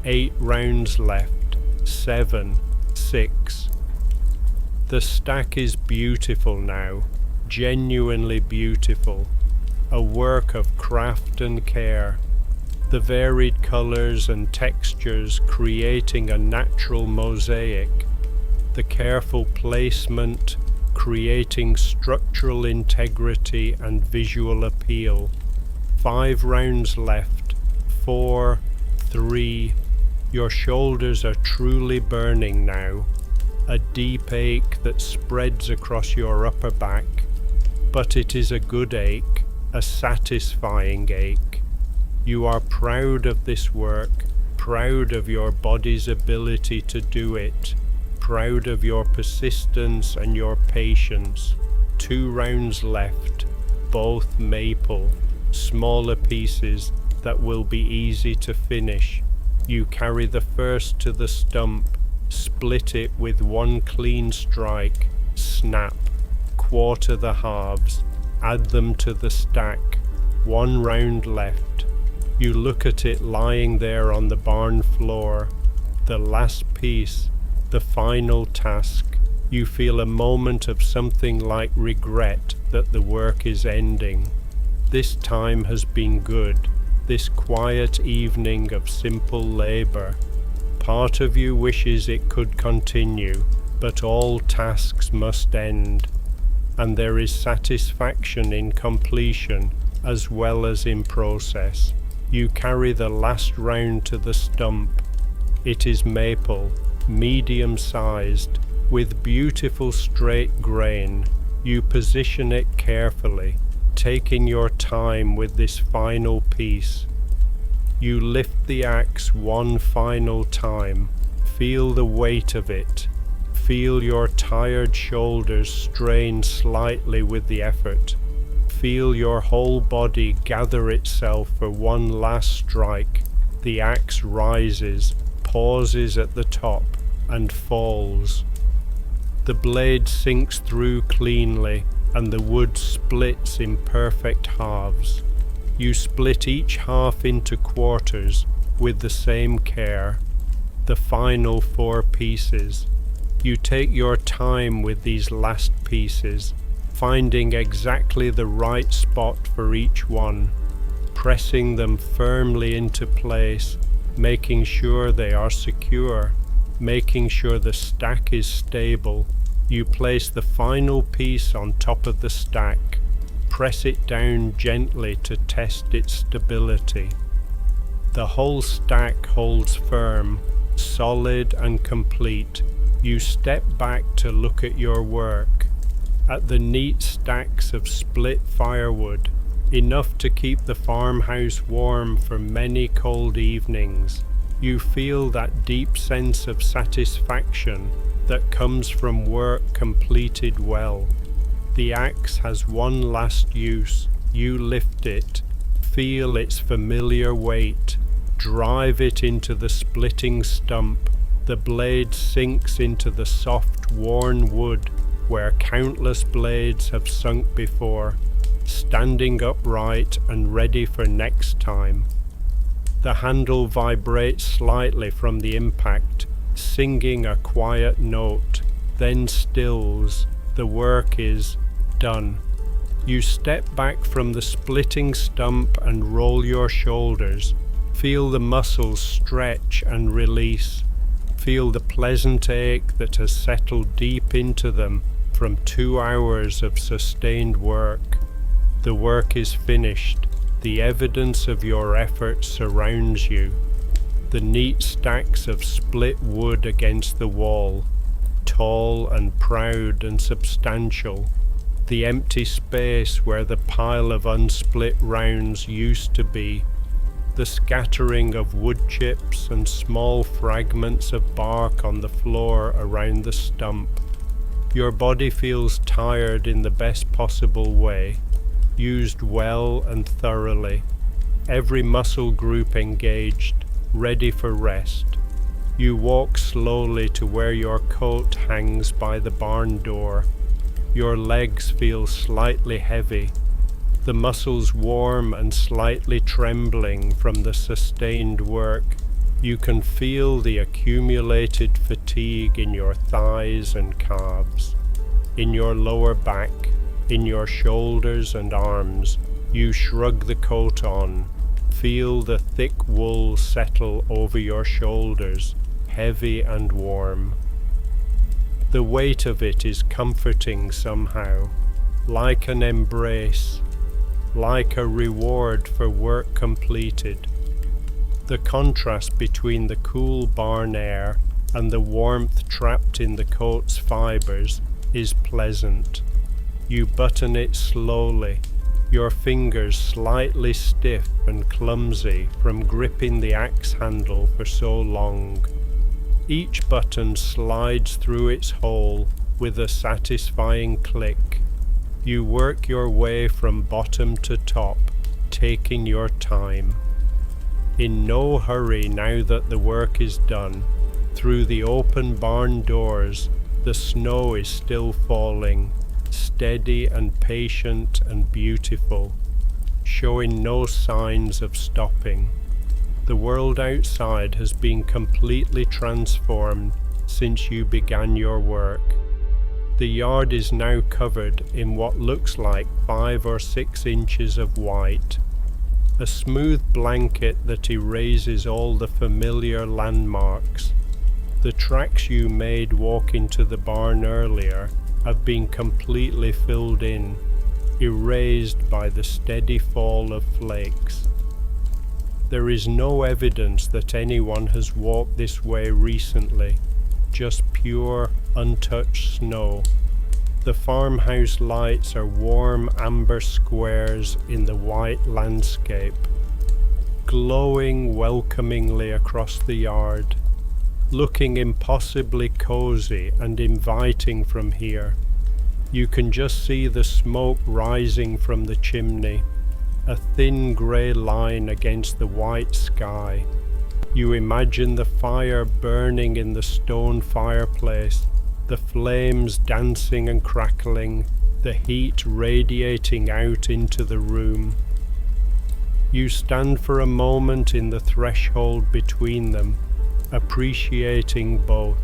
8 rounds left. 7. 6. The stack is beautiful now, genuinely beautiful, a work of craft and care, the varied colors and textures creating a natural mosaic, the careful placement creating structural integrity and visual appeal. 5 rounds left. 4, 3. Your shoulders are truly burning now, a deep ache that spreads across your upper back, but it is a good ache, a satisfying ache. You are proud of this work, proud of your body's ability to do it, proud of your persistence and your patience. 2 rounds left, both maple, smaller pieces that will be easy to finish. You carry the first to the stump, split it with 1 clean strike, snap, quarter the halves, add them to the stack. 1 round left. You look at it lying there on the barn floor, the last piece, the final task. You feel a moment of something like regret that the work is ending. This time has been good, this quiet evening of simple labor. Part of you wishes it could continue, but all tasks must end, and there is satisfaction in completion as well as in process. You carry the last round to the stump. It is maple, medium-sized, with beautiful straight grain. You position it carefully, taking your time with this final piece. You lift the axe 1 final time. Feel the weight of it. Feel your tired shoulders strain slightly with the effort. Feel your whole body gather itself for 1 last strike. The axe rises, pauses at the top, and falls. The blade sinks through cleanly, and the wood splits in perfect halves. You split each half into quarters with the same care. The final 4 pieces. You take your time with these last pieces, finding exactly the right spot for each one, pressing them firmly into place, making sure they are secure, making sure the stack is stable. You place the final piece on top of the stack, press it down gently to test its stability. The whole stack holds firm, solid and complete. You step back to look at your work, at the neat stacks of split firewood, enough to keep the farmhouse warm for many cold evenings. You feel that deep sense of satisfaction that comes from work completed well. The axe has 1 last use. You lift it, feel its familiar weight, drive it into the splitting stump. The blade sinks into the soft, worn wood where countless blades have sunk before, standing upright and ready for next time. The handle vibrates slightly from the impact, singing a quiet note, then stills. The work is done. You step back from the splitting stump and roll your shoulders. Feel the muscles stretch and release. Feel the pleasant ache that has settled deep into them from 2 hours of sustained work. The work is finished. The evidence of your effort surrounds you. The neat stacks of split wood against the wall, tall and proud and substantial. The empty space where the pile of unsplit rounds used to be. The scattering of wood chips and small fragments of bark on the floor around the stump. Your body feels tired in the best possible way, used well and thoroughly. Every muscle group engaged, ready for rest. You walk slowly to where your coat hangs by the barn door. Your legs feel slightly heavy, the muscles warm and slightly trembling from the sustained work. You can feel the accumulated fatigue in your thighs and calves, in your lower back, in your shoulders and arms. You shrug the coat on, feel the thick wool settle over your shoulders, heavy and warm. The weight of it is comforting somehow, like an embrace, like a reward for work completed. The contrast between the cool barn air and the warmth trapped in the coat's fibers is pleasant. You button it slowly, your fingers slightly stiff and clumsy from gripping the axe handle for so long. Each button slides through its hole with a satisfying click. You work your way from bottom to top, taking your time. In no hurry now that the work is done. Through the open barn doors, the snow is still falling, steady and patient and beautiful, showing no signs of stopping. The world outside has been completely transformed since you began your work. The yard is now covered in what looks like 5 or 6 inches of white, a smooth blanket that erases all the familiar landmarks. The tracks you made walking to the barn earlier have been completely filled in, erased by the steady fall of flakes. There is no evidence that anyone has walked this way recently, just pure, untouched snow. The farmhouse lights are warm amber squares in the white landscape, glowing welcomingly across the yard, looking impossibly cozy and inviting from here. You can just see the smoke rising from the chimney, a thin grey line against the white sky. You imagine the fire burning in the stone fireplace, the flames dancing and crackling, the heat radiating out into the room. You stand for a moment in the threshold between them, appreciating both,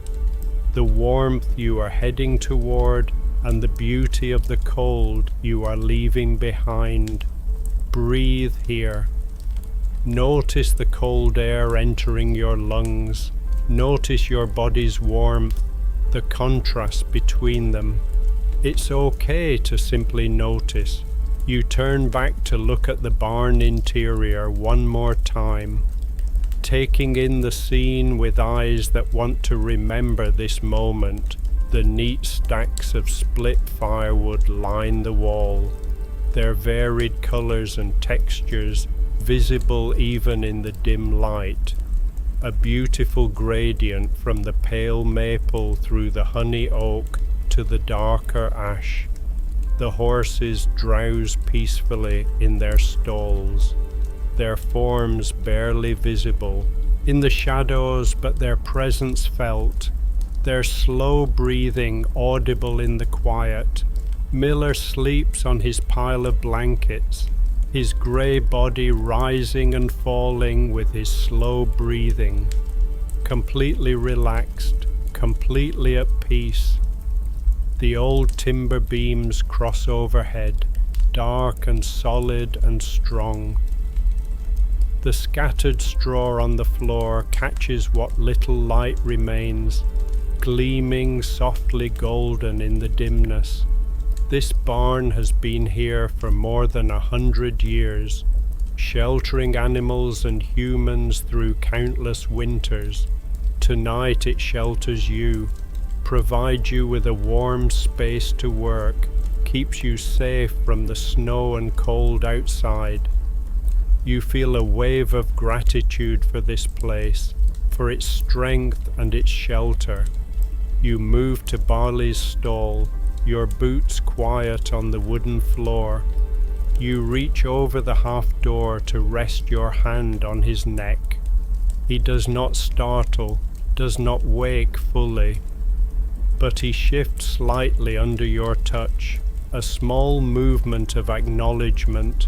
the warmth you are heading toward and the beauty of the cold you are leaving behind. Breathe here. Notice the cold air entering your lungs. Notice your body's warmth, the contrast between them. It's okay to simply notice. You turn back to look at the barn interior one more time, taking in the scene with eyes that want to remember this moment. The neat stacks of split firewood line the wall, their varied colors and textures visible even in the dim light. A beautiful gradient from the pale maple through the honey oak to the darker ash. The horses drowse peacefully in their stalls, their forms barely visible in the shadows, but their presence felt, their slow breathing audible in the quiet. Miller sleeps on his pile of blankets, his grey body rising and falling with his slow breathing, completely relaxed, completely at peace. The old timber beams cross overhead, dark and solid and strong. The scattered straw on the floor catches what little light remains, gleaming softly golden in the dimness. This barn has been here for more than 100 years, sheltering animals and humans through countless winters. Tonight it shelters you, provides you with a warm space to work, keeps you safe from the snow and cold outside. You feel a wave of gratitude for this place, for its strength and its shelter. You move to Barley's stall, your boots quiet on the wooden floor. You reach over the half door to rest your hand on his neck. He does not startle, does not wake fully, but he shifts slightly under your touch, a small movement of acknowledgement.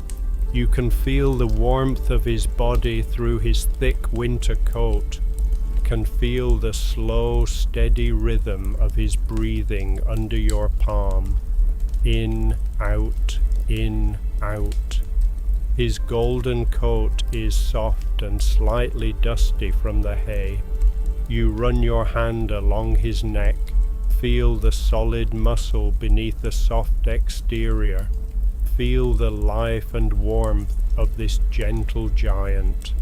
You can feel the warmth of his body through his thick winter coat, can feel the slow, steady rhythm of his breathing under your palm. In, out, in, out. His golden coat is soft and slightly dusty from the hay. You run your hand along his neck, feel the solid muscle beneath the soft exterior. Feel the life and warmth of this gentle giant.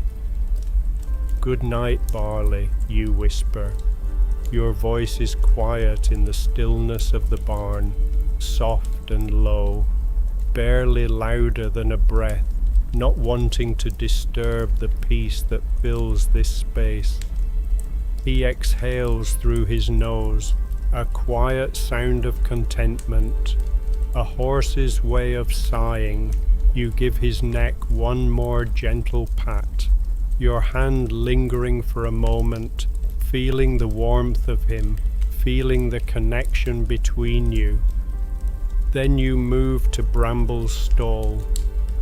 Good night, Barley, you whisper. Your voice is quiet in the stillness of the barn, soft and low, barely louder than a breath, not wanting to disturb the peace that fills this space. He exhales through his nose, a quiet sound of contentment. A horse's way of sighing. You give his neck one more gentle pat, your hand lingering for a moment, feeling the warmth of him, feeling the connection between you. Then you move to Bramble's stall.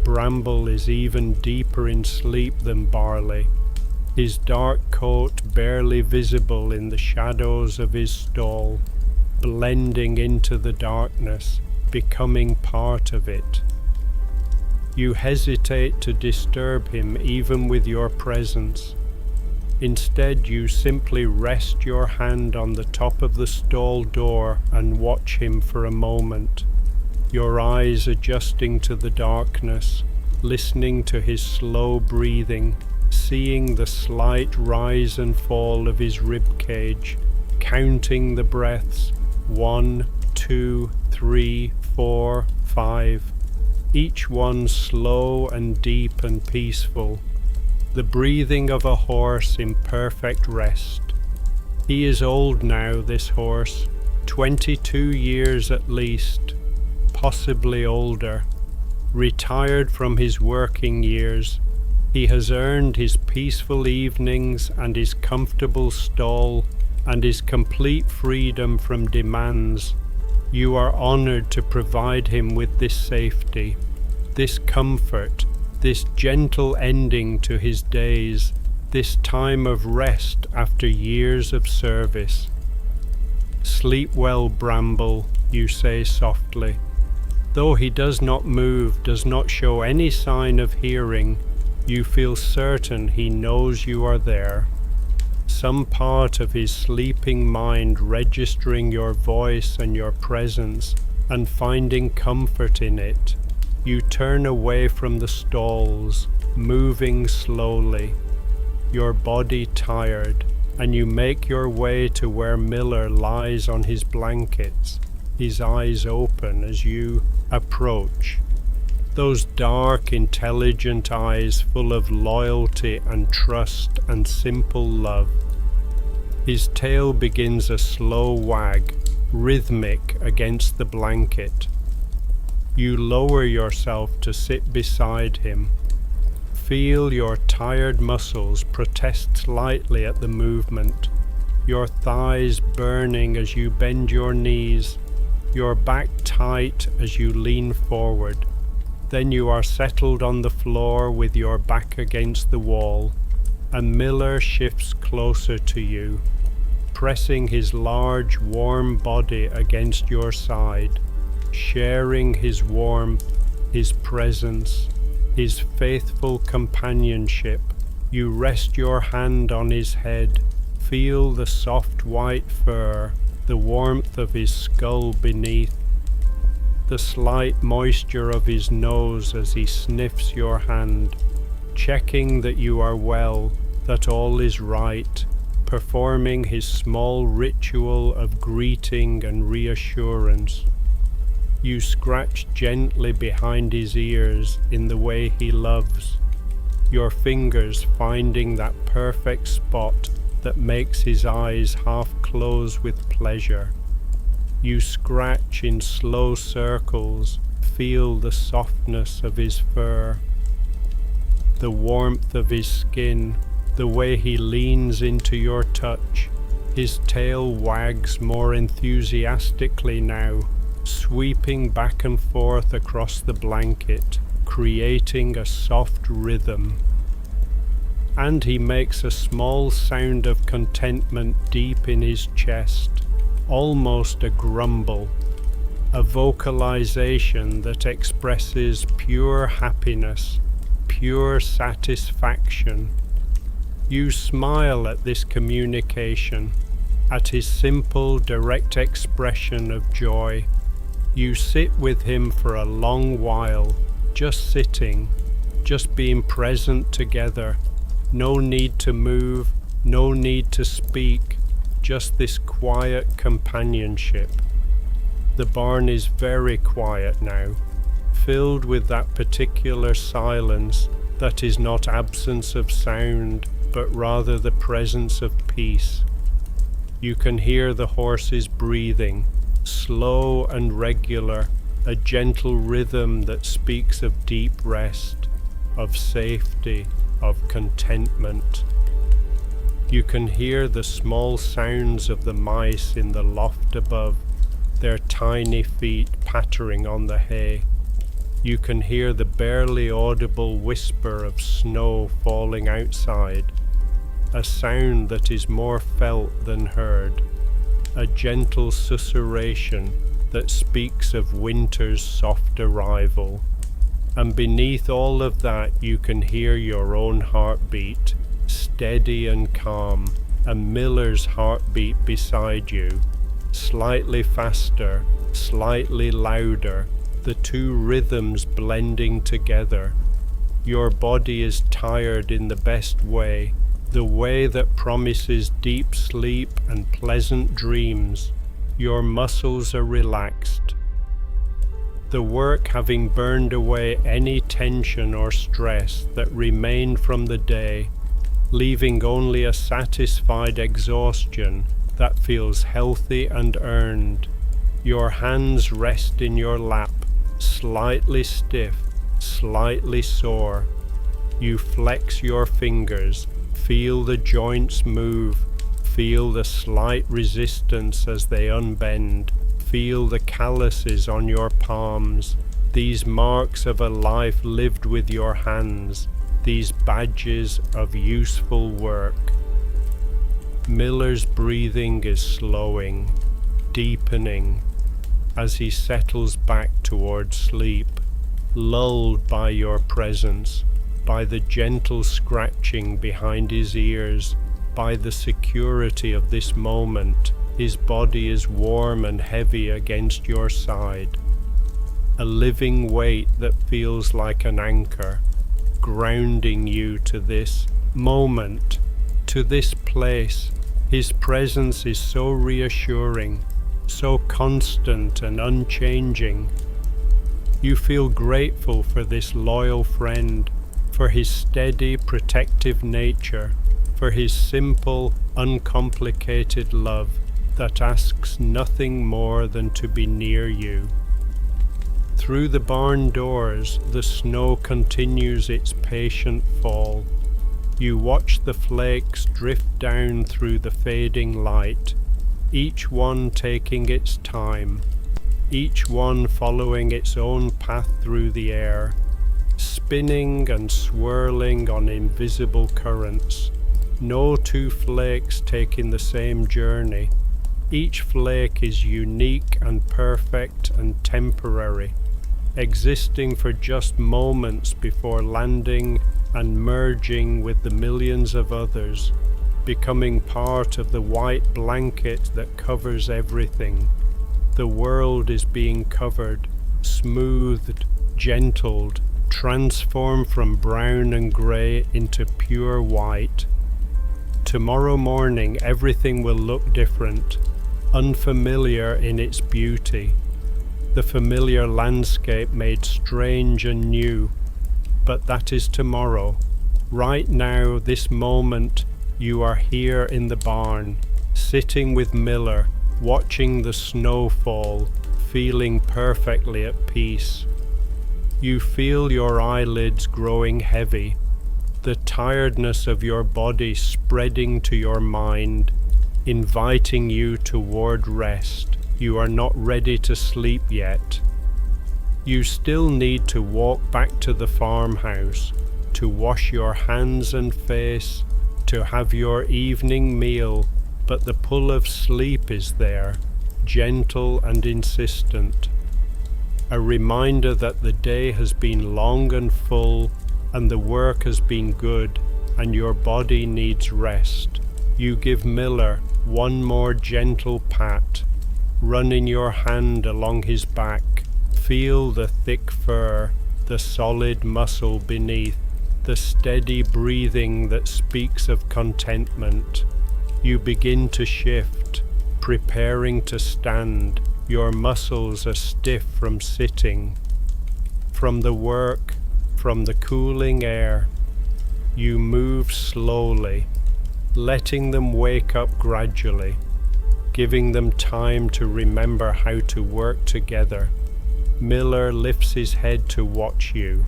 Bramble is even deeper in sleep than Barley, his dark coat barely visible in the shadows of his stall, blending into the darkness, becoming part of it. You hesitate to disturb him even with your presence. Instead, you simply rest your hand on the top of the stall door and watch him for a moment, your eyes adjusting to the darkness, listening to his slow breathing, seeing the slight rise and fall of his rib cage, counting the breaths, 1, 2, 3, 4, 5, each one slow and deep and peaceful, the breathing of a horse in perfect rest. He is old now, this horse, 22 years at least, possibly older, retired from his working years. He has earned his peaceful evenings and his comfortable stall and his complete freedom from demands. You are honored to provide him with this safety, this comfort, this gentle ending to his days, this time of rest after years of service. Sleep well, Bramble, you say softly. Though he does not move, does not show any sign of hearing, you feel certain he knows you are there. Some part of his sleeping mind registering your voice and your presence and finding comfort in it. You turn away from the stalls, moving slowly, your body tired, and you make your way to where Miller lies on his blankets, his eyes open as you approach. Those dark, intelligent eyes full of loyalty and trust and simple love. His tail begins a slow wag, rhythmic against the blanket. You lower yourself to sit beside him. Feel your tired muscles protest slightly at the movement, your thighs burning as you bend your knees, your back tight as you lean forward. Then you are settled on the floor with your back against the wall, and Miller shifts closer to you, pressing his large, warm body against your side, sharing his warmth, His presence, His faithful companionship. You rest your hand on His head, feel the soft white fur, the warmth of His skull beneath, the slight moisture of His nose as He sniffs your hand, checking that you are well, that all is right, performing His small ritual of greeting and reassurance. You scratch gently behind His ears in the way He loves, your fingers finding that perfect spot that makes His eyes half close with pleasure. You scratch in slow circles, feel the softness of His fur, the warmth of His skin, the way He leans into your touch. His tail wags more enthusiastically now, sweeping back and forth across the blanket, creating a soft rhythm. And He makes a small sound of contentment deep in His chest, almost a grumble, a vocalization that expresses pure happiness, pure satisfaction. You smile at this communication, at His simple, direct expression of joy. You sit with Him for a long while, just sitting, just being present together. No need to move, no need to speak, just this quiet companionship. The barn is very quiet now, filled with that particular silence that is not absence of sound, but rather the presence of peace. You can hear the horses breathing, slow and regular, a gentle rhythm that speaks of deep rest, of safety, of contentment. You can hear the small sounds of the mice in the loft above, their tiny feet pattering on the hay. You can hear the barely audible whisper of snow falling outside, a sound that is more felt than heard, a gentle susurration that speaks of winter's soft arrival. And beneath all of that you can hear your own heartbeat, steady and calm, and Miller's heartbeat beside you, slightly faster, slightly louder, the two rhythms blending together. Your body is tired in the best way, the way that promises deep sleep and pleasant dreams. Your muscles are relaxed, the work having burned away any tension or stress that remained from the day, leaving only a satisfied exhaustion that feels healthy and earned. Your hands rest in your lap, slightly stiff, slightly sore. You flex your fingers, feel the joints move, feel the slight resistance as they unbend. Feel the calluses on your palms, these marks of a life lived with your hands, these badges of useful work. Miller's breathing is slowing, deepening, as he settles back toward sleep, lulled by your presence, by the gentle scratching behind his ears, by the security of this moment. His body is warm and heavy against your side, a living weight that feels like an anchor, grounding you to this moment, to this place. His presence is so reassuring, so constant and unchanging. You feel grateful for this loyal friend, for his steady, protective nature, for his simple, uncomplicated love that asks nothing more than to be near you. Through the barn doors, the snow continues its patient fall. You watch the flakes drift down through the fading light, each one taking its time, each one following its own path through the air, spinning and swirling on invisible currents. No two flakes taking the same journey. Each flake is unique and perfect and temporary, existing for just moments before landing and merging with the millions of others, becoming part of the white blanket that covers everything. The world is being covered, smoothed, gentled, transformed from brown and grey into pure white. Tomorrow morning everything will look different, unfamiliar in its beauty. The familiar landscape made strange and new, but that is tomorrow. Right now, this moment, you are here in the barn, sitting with Miller, watching the snow fall, feeling perfectly at peace. You feel your eyelids growing heavy, the tiredness of your body spreading to your mind, inviting you toward rest. You are not ready to sleep yet. You still need to walk back to the farmhouse, to wash your hands and face, to have your evening meal, but the pull of sleep is there, gentle and insistent. A reminder that the day has been long and full, and the work has been good, and your body needs rest. You give Miller one more gentle pat, running your hand along his back. Feel the thick fur, the solid muscle beneath, the steady breathing that speaks of contentment. You begin to shift, preparing to stand. Your muscles are stiff from sitting, from the work, from the cooling air. You move slowly, letting them wake up gradually, giving them time to remember how to work together. Miller lifts his head to watch you,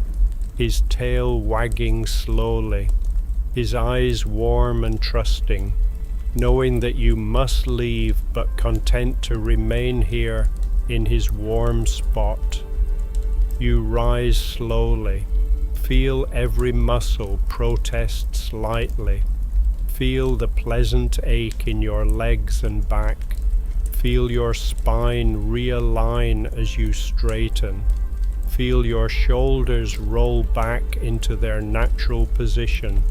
his tail wagging slowly, his eyes warm and trusting, knowing that you must leave but content to remain here in his warm spot. You rise slowly, feel every muscle protest slightly, feel the pleasant ache in your legs and back, feel your spine realign as you straighten, feel your shoulders roll back into their natural position.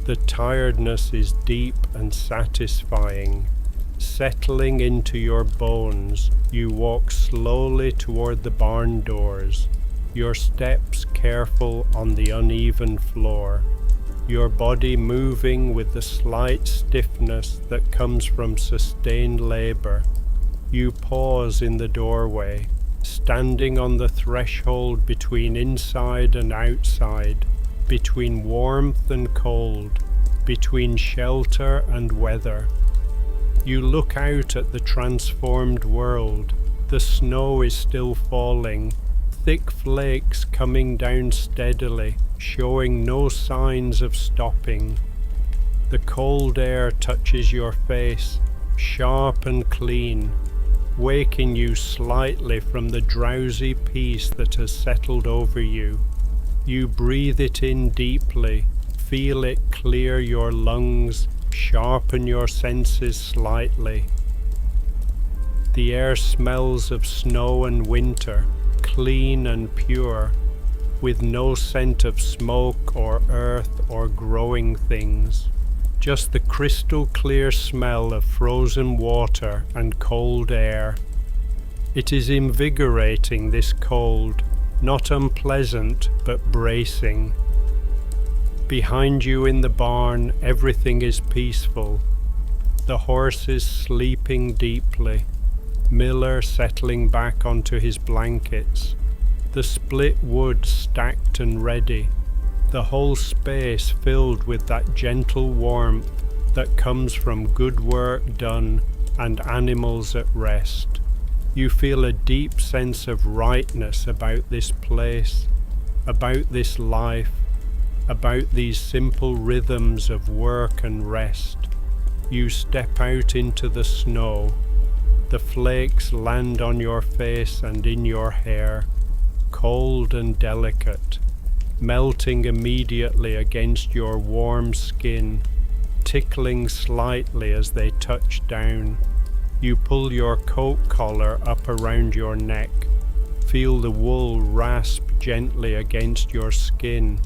The tiredness is deep and satisfying. Settling into your bones, you walk slowly toward the barn doors, your steps careful on the uneven floor, your body moving with the slight stiffness that comes from sustained labor. You pause in the doorway, standing on the threshold between inside and outside, between warmth and cold, between shelter and weather. You look out at the transformed world. The snow is still falling, thick flakes coming down steadily, showing no signs of stopping. The cold air touches your face, sharp and clean, waking you slightly from the drowsy peace that has settled over you. You breathe it in deeply, feel it clear your lungs, sharpen your senses slightly. The air smells of snow and winter, clean and pure, with no scent of smoke or earth or growing things, just the crystal clear smell of frozen water and cold air. It is invigorating, this cold, not unpleasant but bracing. Behind you in the barn, everything is peaceful. The horses sleeping deeply, Miller settling back onto his blankets, the split wood stacked and ready, the whole space filled with that gentle warmth that comes from good work done and animals at rest. You feel a deep sense of rightness about this place, about this life, about these simple rhythms of work and rest. You step out into the snow. The flakes land on your face and in your hair, cold and delicate, melting immediately against your warm skin, tickling slightly as they touch down. You pull your coat collar up around your neck, Feel the wool rasp gently against your skin.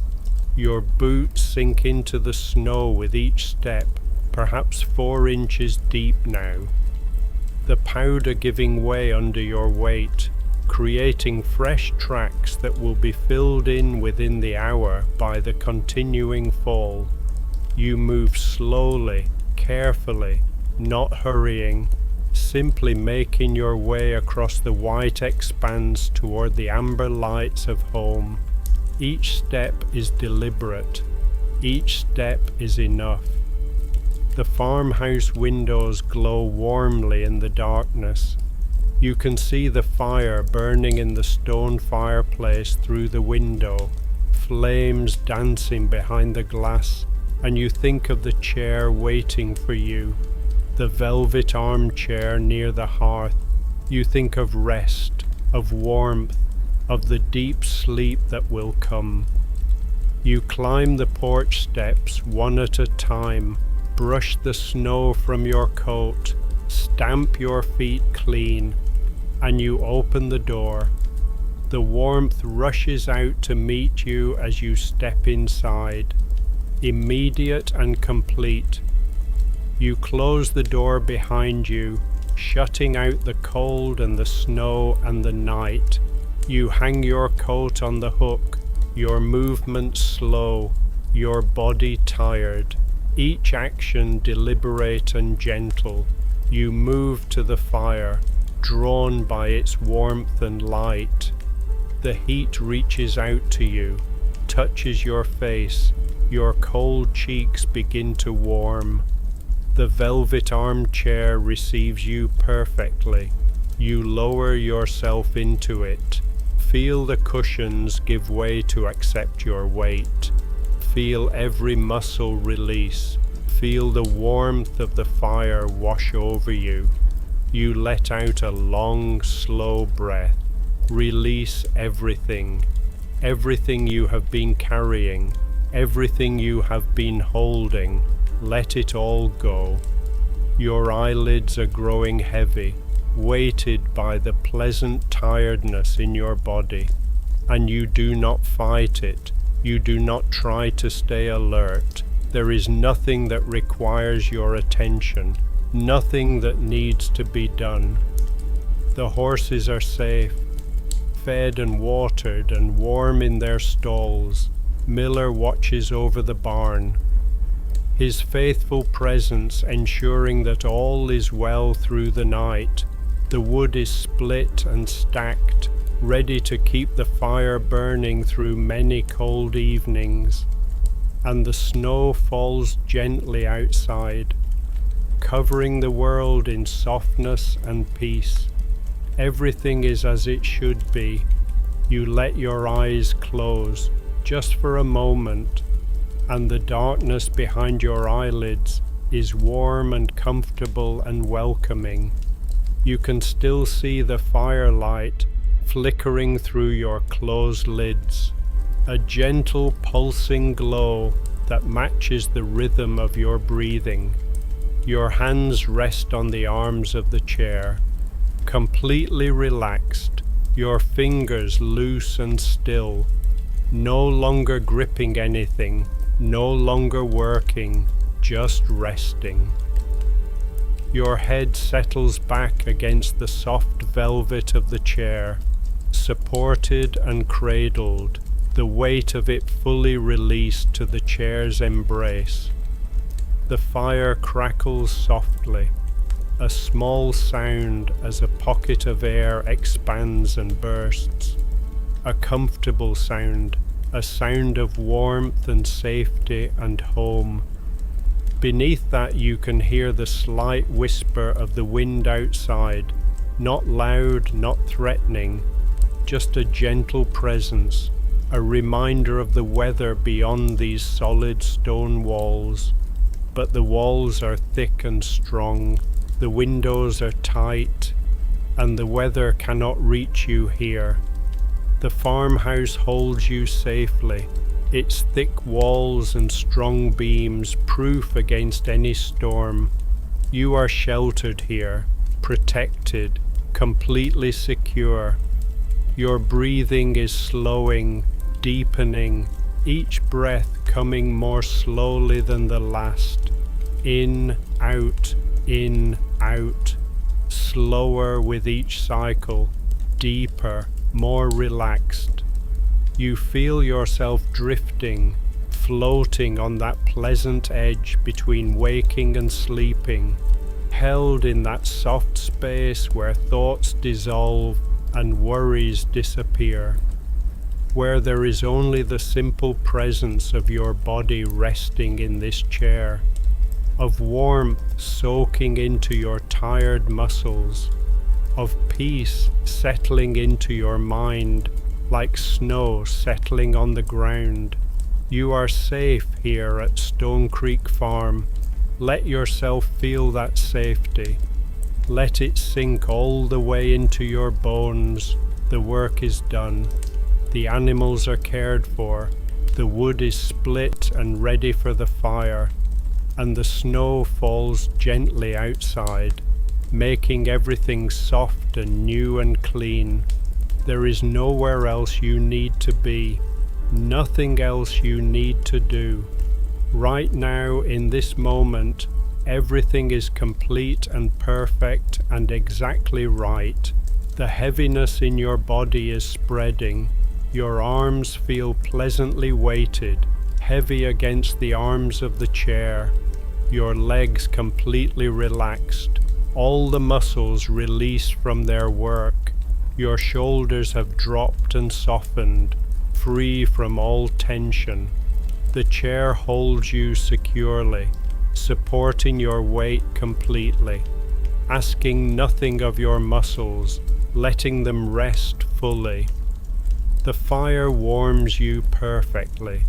Your boots sink into the snow with each step, perhaps 4 inches deep now. The powder giving way under your weight, creating fresh tracks that will be filled in within the hour by the continuing fall. You move slowly, carefully, not hurrying, simply making your way across the white expanse toward the amber lights of home. Each step is deliberate. Each step is enough. The farmhouse windows glow warmly in the darkness. You can see the fire burning in the stone fireplace through the window, flames dancing behind the glass, and you think of the chair waiting for you, the velvet armchair near the hearth. You think of rest, of warmth, of the deep sleep that will come. You climb the porch steps one at a time, brush the snow from your coat, stamp your feet clean, and you open the door. The warmth rushes out to meet you as you step inside, immediate and complete. You close the door behind you, shutting out the cold and the snow and the night. You hang your coat on the hook, your movements slow, your body tired, each action deliberate and gentle. You move to the fire, drawn by its warmth and light. The heat reaches out to you, touches your face, your cold cheeks begin to warm. The velvet armchair receives you perfectly. You lower yourself into it. Feel the cushions give way to accept your weight. Feel every muscle release. Feel the warmth of the fire wash over you. You let out a long, slow breath. Release everything. Everything you have been carrying. Everything you have been holding. Let it all go. Your eyelids are growing heavy, weighted by the pleasant tiredness in your body, and you do not fight it. You do not try to stay alert. There is nothing that requires your attention, nothing that needs to be done. The horses are safe, fed and watered and warm in their stalls. Miller watches over the barn, his faithful presence ensuring that all is well through the night. The wood is split and stacked, ready to keep the fire burning through many cold evenings. And the snow falls gently outside, covering the world in softness and peace. Everything is as it should be. You let your eyes close, just for a moment, and the darkness behind your eyelids is warm and comfortable and welcoming. You can still see the firelight flickering through your closed lids, a gentle pulsing glow that matches the rhythm of your breathing. Your hands rest on the arms of the chair, completely relaxed, your fingers loose and still, no longer gripping anything, no longer working, just resting. Your head settles back against the soft velvet of the chair, supported and cradled, the weight of it fully released to the chair's embrace. The fire crackles softly, a small sound as a pocket of air expands and bursts. A comfortable sound, a sound of warmth and safety and home. Beneath that you can hear the slight whisper of the wind outside, not loud, not threatening, just a gentle presence, a reminder of the weather beyond these solid stone walls. But the walls are thick and strong, the windows are tight, and the weather cannot reach you here. The farmhouse holds you safely, its thick walls and strong beams proof against any storm. You are sheltered here, protected, completely secure. Your breathing is slowing, deepening, each breath coming more slowly than the last. In, out, slower with each cycle, deeper, more relaxed. You feel yourself drifting, floating on that pleasant edge between waking and sleeping, held in that soft space where thoughts dissolve and worries disappear, where there is only the simple presence of your body resting in this chair, of warmth soaking into your tired muscles, of peace settling into your mind like snow settling on the ground. You are safe here at Stone Creek Farm. Let yourself feel that safety. Let it sink all the way into your bones. The work is done. The animals are cared for. The wood is split and ready for the fire. And the snow falls gently outside, making everything soft and new and clean. There is nowhere else you need to be, nothing else you need to do. Right now, in this moment, everything is complete and perfect and exactly right. The heaviness in your body is spreading. Your arms feel pleasantly weighted, heavy against the arms of the chair. Your legs completely relaxed, all the muscles released from their work. Your shoulders have dropped and softened, free from all tension. The chair holds you securely, supporting your weight completely, asking nothing of your muscles, letting them rest fully. The fire warms you perfectly,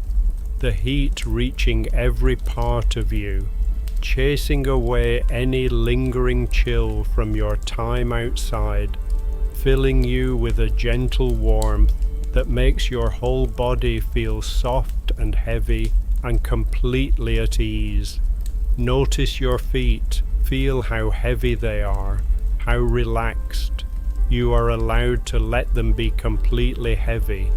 the heat reaching every part of you, chasing away any lingering chill from your time outside, filling you with a gentle warmth that makes your whole body feel soft and heavy and completely at ease. Notice your feet, feel how heavy they are, how relaxed. You are allowed to let them be completely heavy.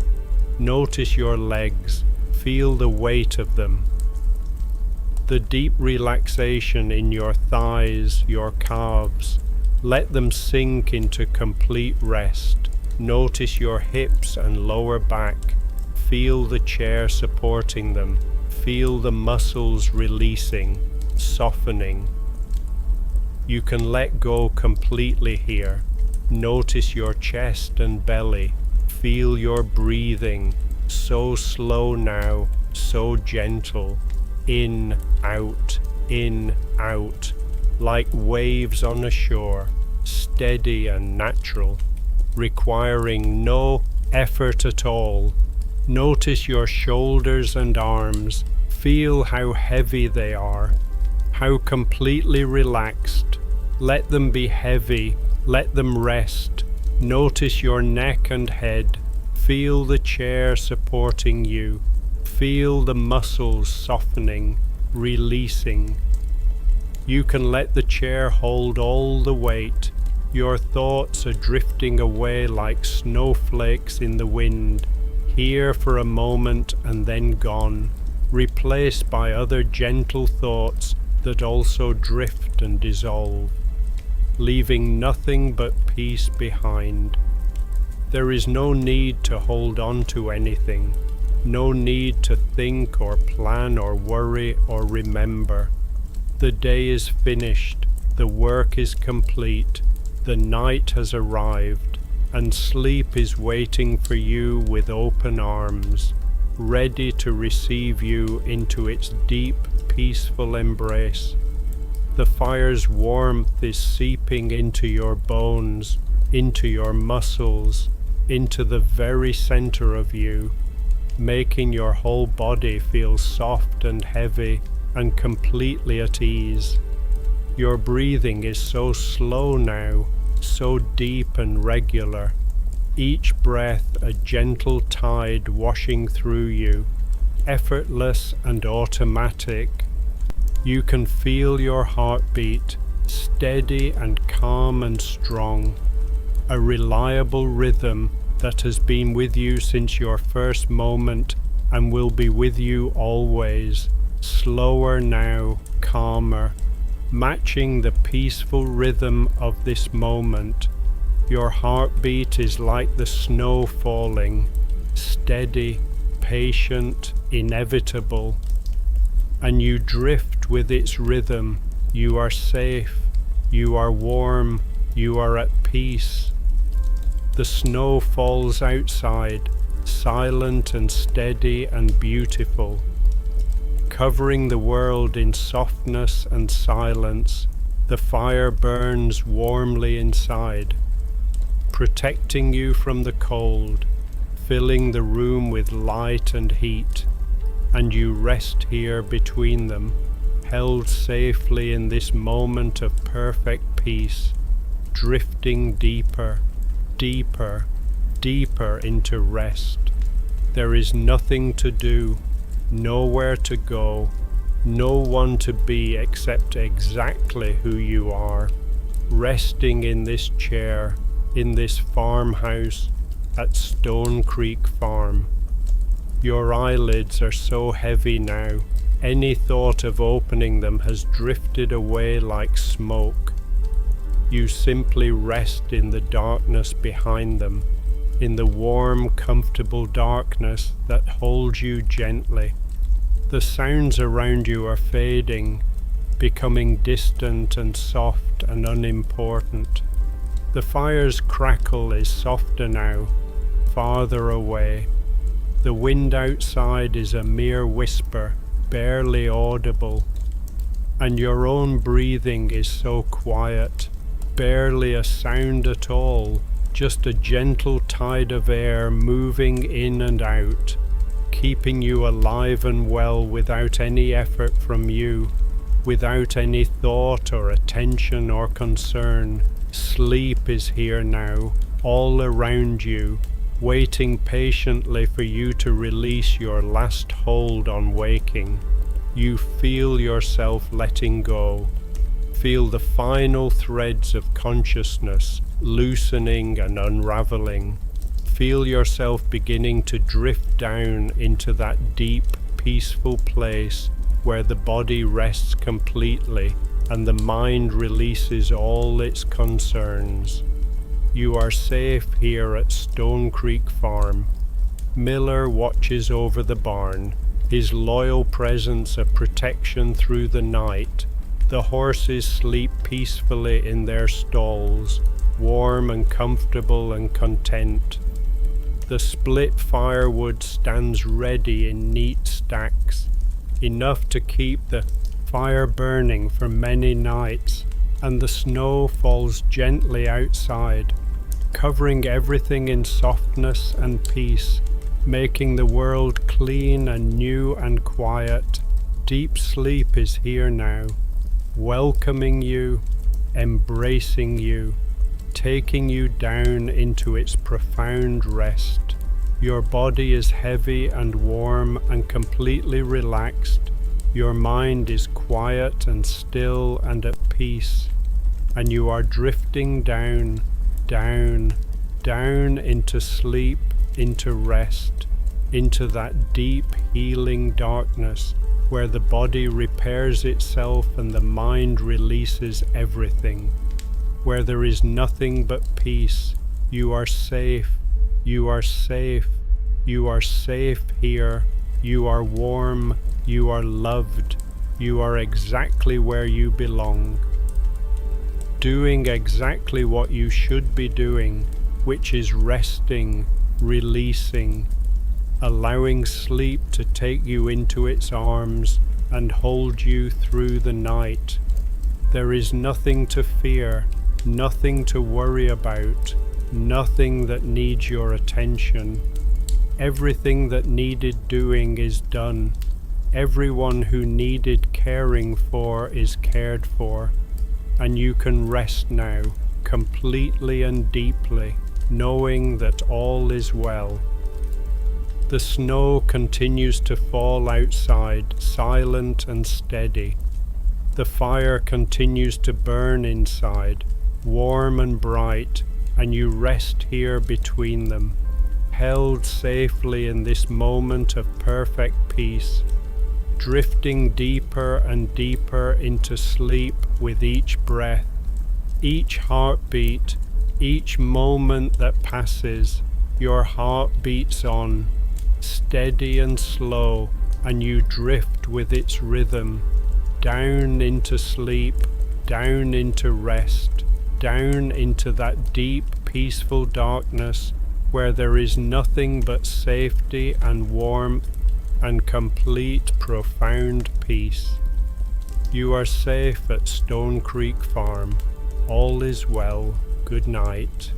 Notice your legs, feel the weight of them. The deep relaxation in your thighs, your calves, let them sink into complete rest. Notice your hips and lower back. Feel the chair supporting them. Feel the muscles releasing, softening. You can let go completely here. Notice your chest and belly. Feel your breathing, so slow now, so gentle. In, out, like waves on a shore, steady and natural, requiring no effort at all. Notice your shoulders and arms. Feel how heavy they are, how completely relaxed. Let them be heavy, let them rest. Notice your neck and head. Feel the chair supporting you. Feel the muscles softening, releasing. You can let the chair hold all the weight. Your thoughts are drifting away like snowflakes in the wind, here for a moment and then gone, replaced by other gentle thoughts that also drift and dissolve, leaving nothing but peace behind. There is no need to hold on to anything, no need to think or plan or worry or remember. The day is finished, the work is complete, the night has arrived, and sleep is waiting for you with open arms, ready to receive you into its deep, peaceful embrace. The fire's warmth is seeping into your bones, into your muscles, into the very center of you, making your whole body feel soft and heavy and completely at ease. Your breathing is so slow now, so deep and regular, each breath a gentle tide washing through you, effortless and automatic. You can feel your heartbeat, steady and calm and strong, a reliable rhythm that has been with you since your first moment and will be with you always, slower now, calmer, matching the peaceful rhythm of this moment. Your heartbeat is like the snow falling, steady, patient, inevitable, and you drift with its rhythm. You are safe, you are warm, you are at peace. The snow falls outside, silent and steady and beautiful, covering the world in softness and silence. The fire burns warmly inside, protecting you from the cold, filling the room with light and heat, and you rest here between them, held safely in this moment of perfect peace, drifting deeper, deeper, deeper into rest. There is nothing to do, nowhere to go, no one to be except exactly who you are, resting in this chair, in this farmhouse at Stone Creek Farm. Your eyelids are so heavy now, any thought of opening them has drifted away like smoke. You simply rest in the darkness behind them, in the warm, comfortable darkness that holds you gently. The sounds around you are fading, becoming distant and soft and unimportant. The fire's crackle is softer now, farther away. The wind outside is a mere whisper, barely audible, and your own breathing is so quiet, barely a sound at all, just a gentle tide of air moving in and out, keeping you alive and well without any effort from you, without any thought or attention or concern. Sleep is here now, all around you, waiting patiently for you to release your last hold on waking. You feel yourself letting go. Feel the final threads of consciousness loosening and unraveling. Feel yourself beginning to drift down into that deep, peaceful place where the body rests completely and the mind releases all its concerns. You are safe here at Stone Creek Farm. Miller watches over the barn, his loyal presence a protection through the night. The horses sleep peacefully in their stalls, warm and comfortable and content. The split firewood stands ready in neat stacks, enough to keep the fire burning for many nights, and the snow falls gently outside, covering everything in softness and peace, making the world clean and new and quiet. Deep sleep is here now, welcoming you, embracing you, taking you down into its profound rest. Your body is heavy and warm and completely relaxed. Your mind is quiet and still and at peace, and you are drifting down, down, down into sleep, into rest, into that deep healing darkness where the body repairs itself and the mind releases everything, where there is nothing but peace. You are safe, you are safe, you are safe here, you are warm, you are loved, you are exactly where you belong, doing exactly what you should be doing, which is resting, releasing, allowing sleep to take you into its arms and hold you through the night. There is nothing to fear, nothing to worry about, nothing that needs your attention. Everything that needed doing is done. Everyone who needed caring for is cared for, and you can rest now, completely and deeply, knowing that all is well. The snow continues to fall outside, silent and steady. The fire continues to burn inside, warm and bright, and you rest here between them, held safely in this moment of perfect peace, drifting deeper and deeper into sleep with each breath, each heartbeat, each moment that passes. Your heart beats on, steady and slow, and you drift with its rhythm, down into sleep, down into rest, down into that deep, peaceful darkness where there is nothing but safety and warmth and complete, profound peace. You are safe at Stone Creek Farm. All is well. Good night.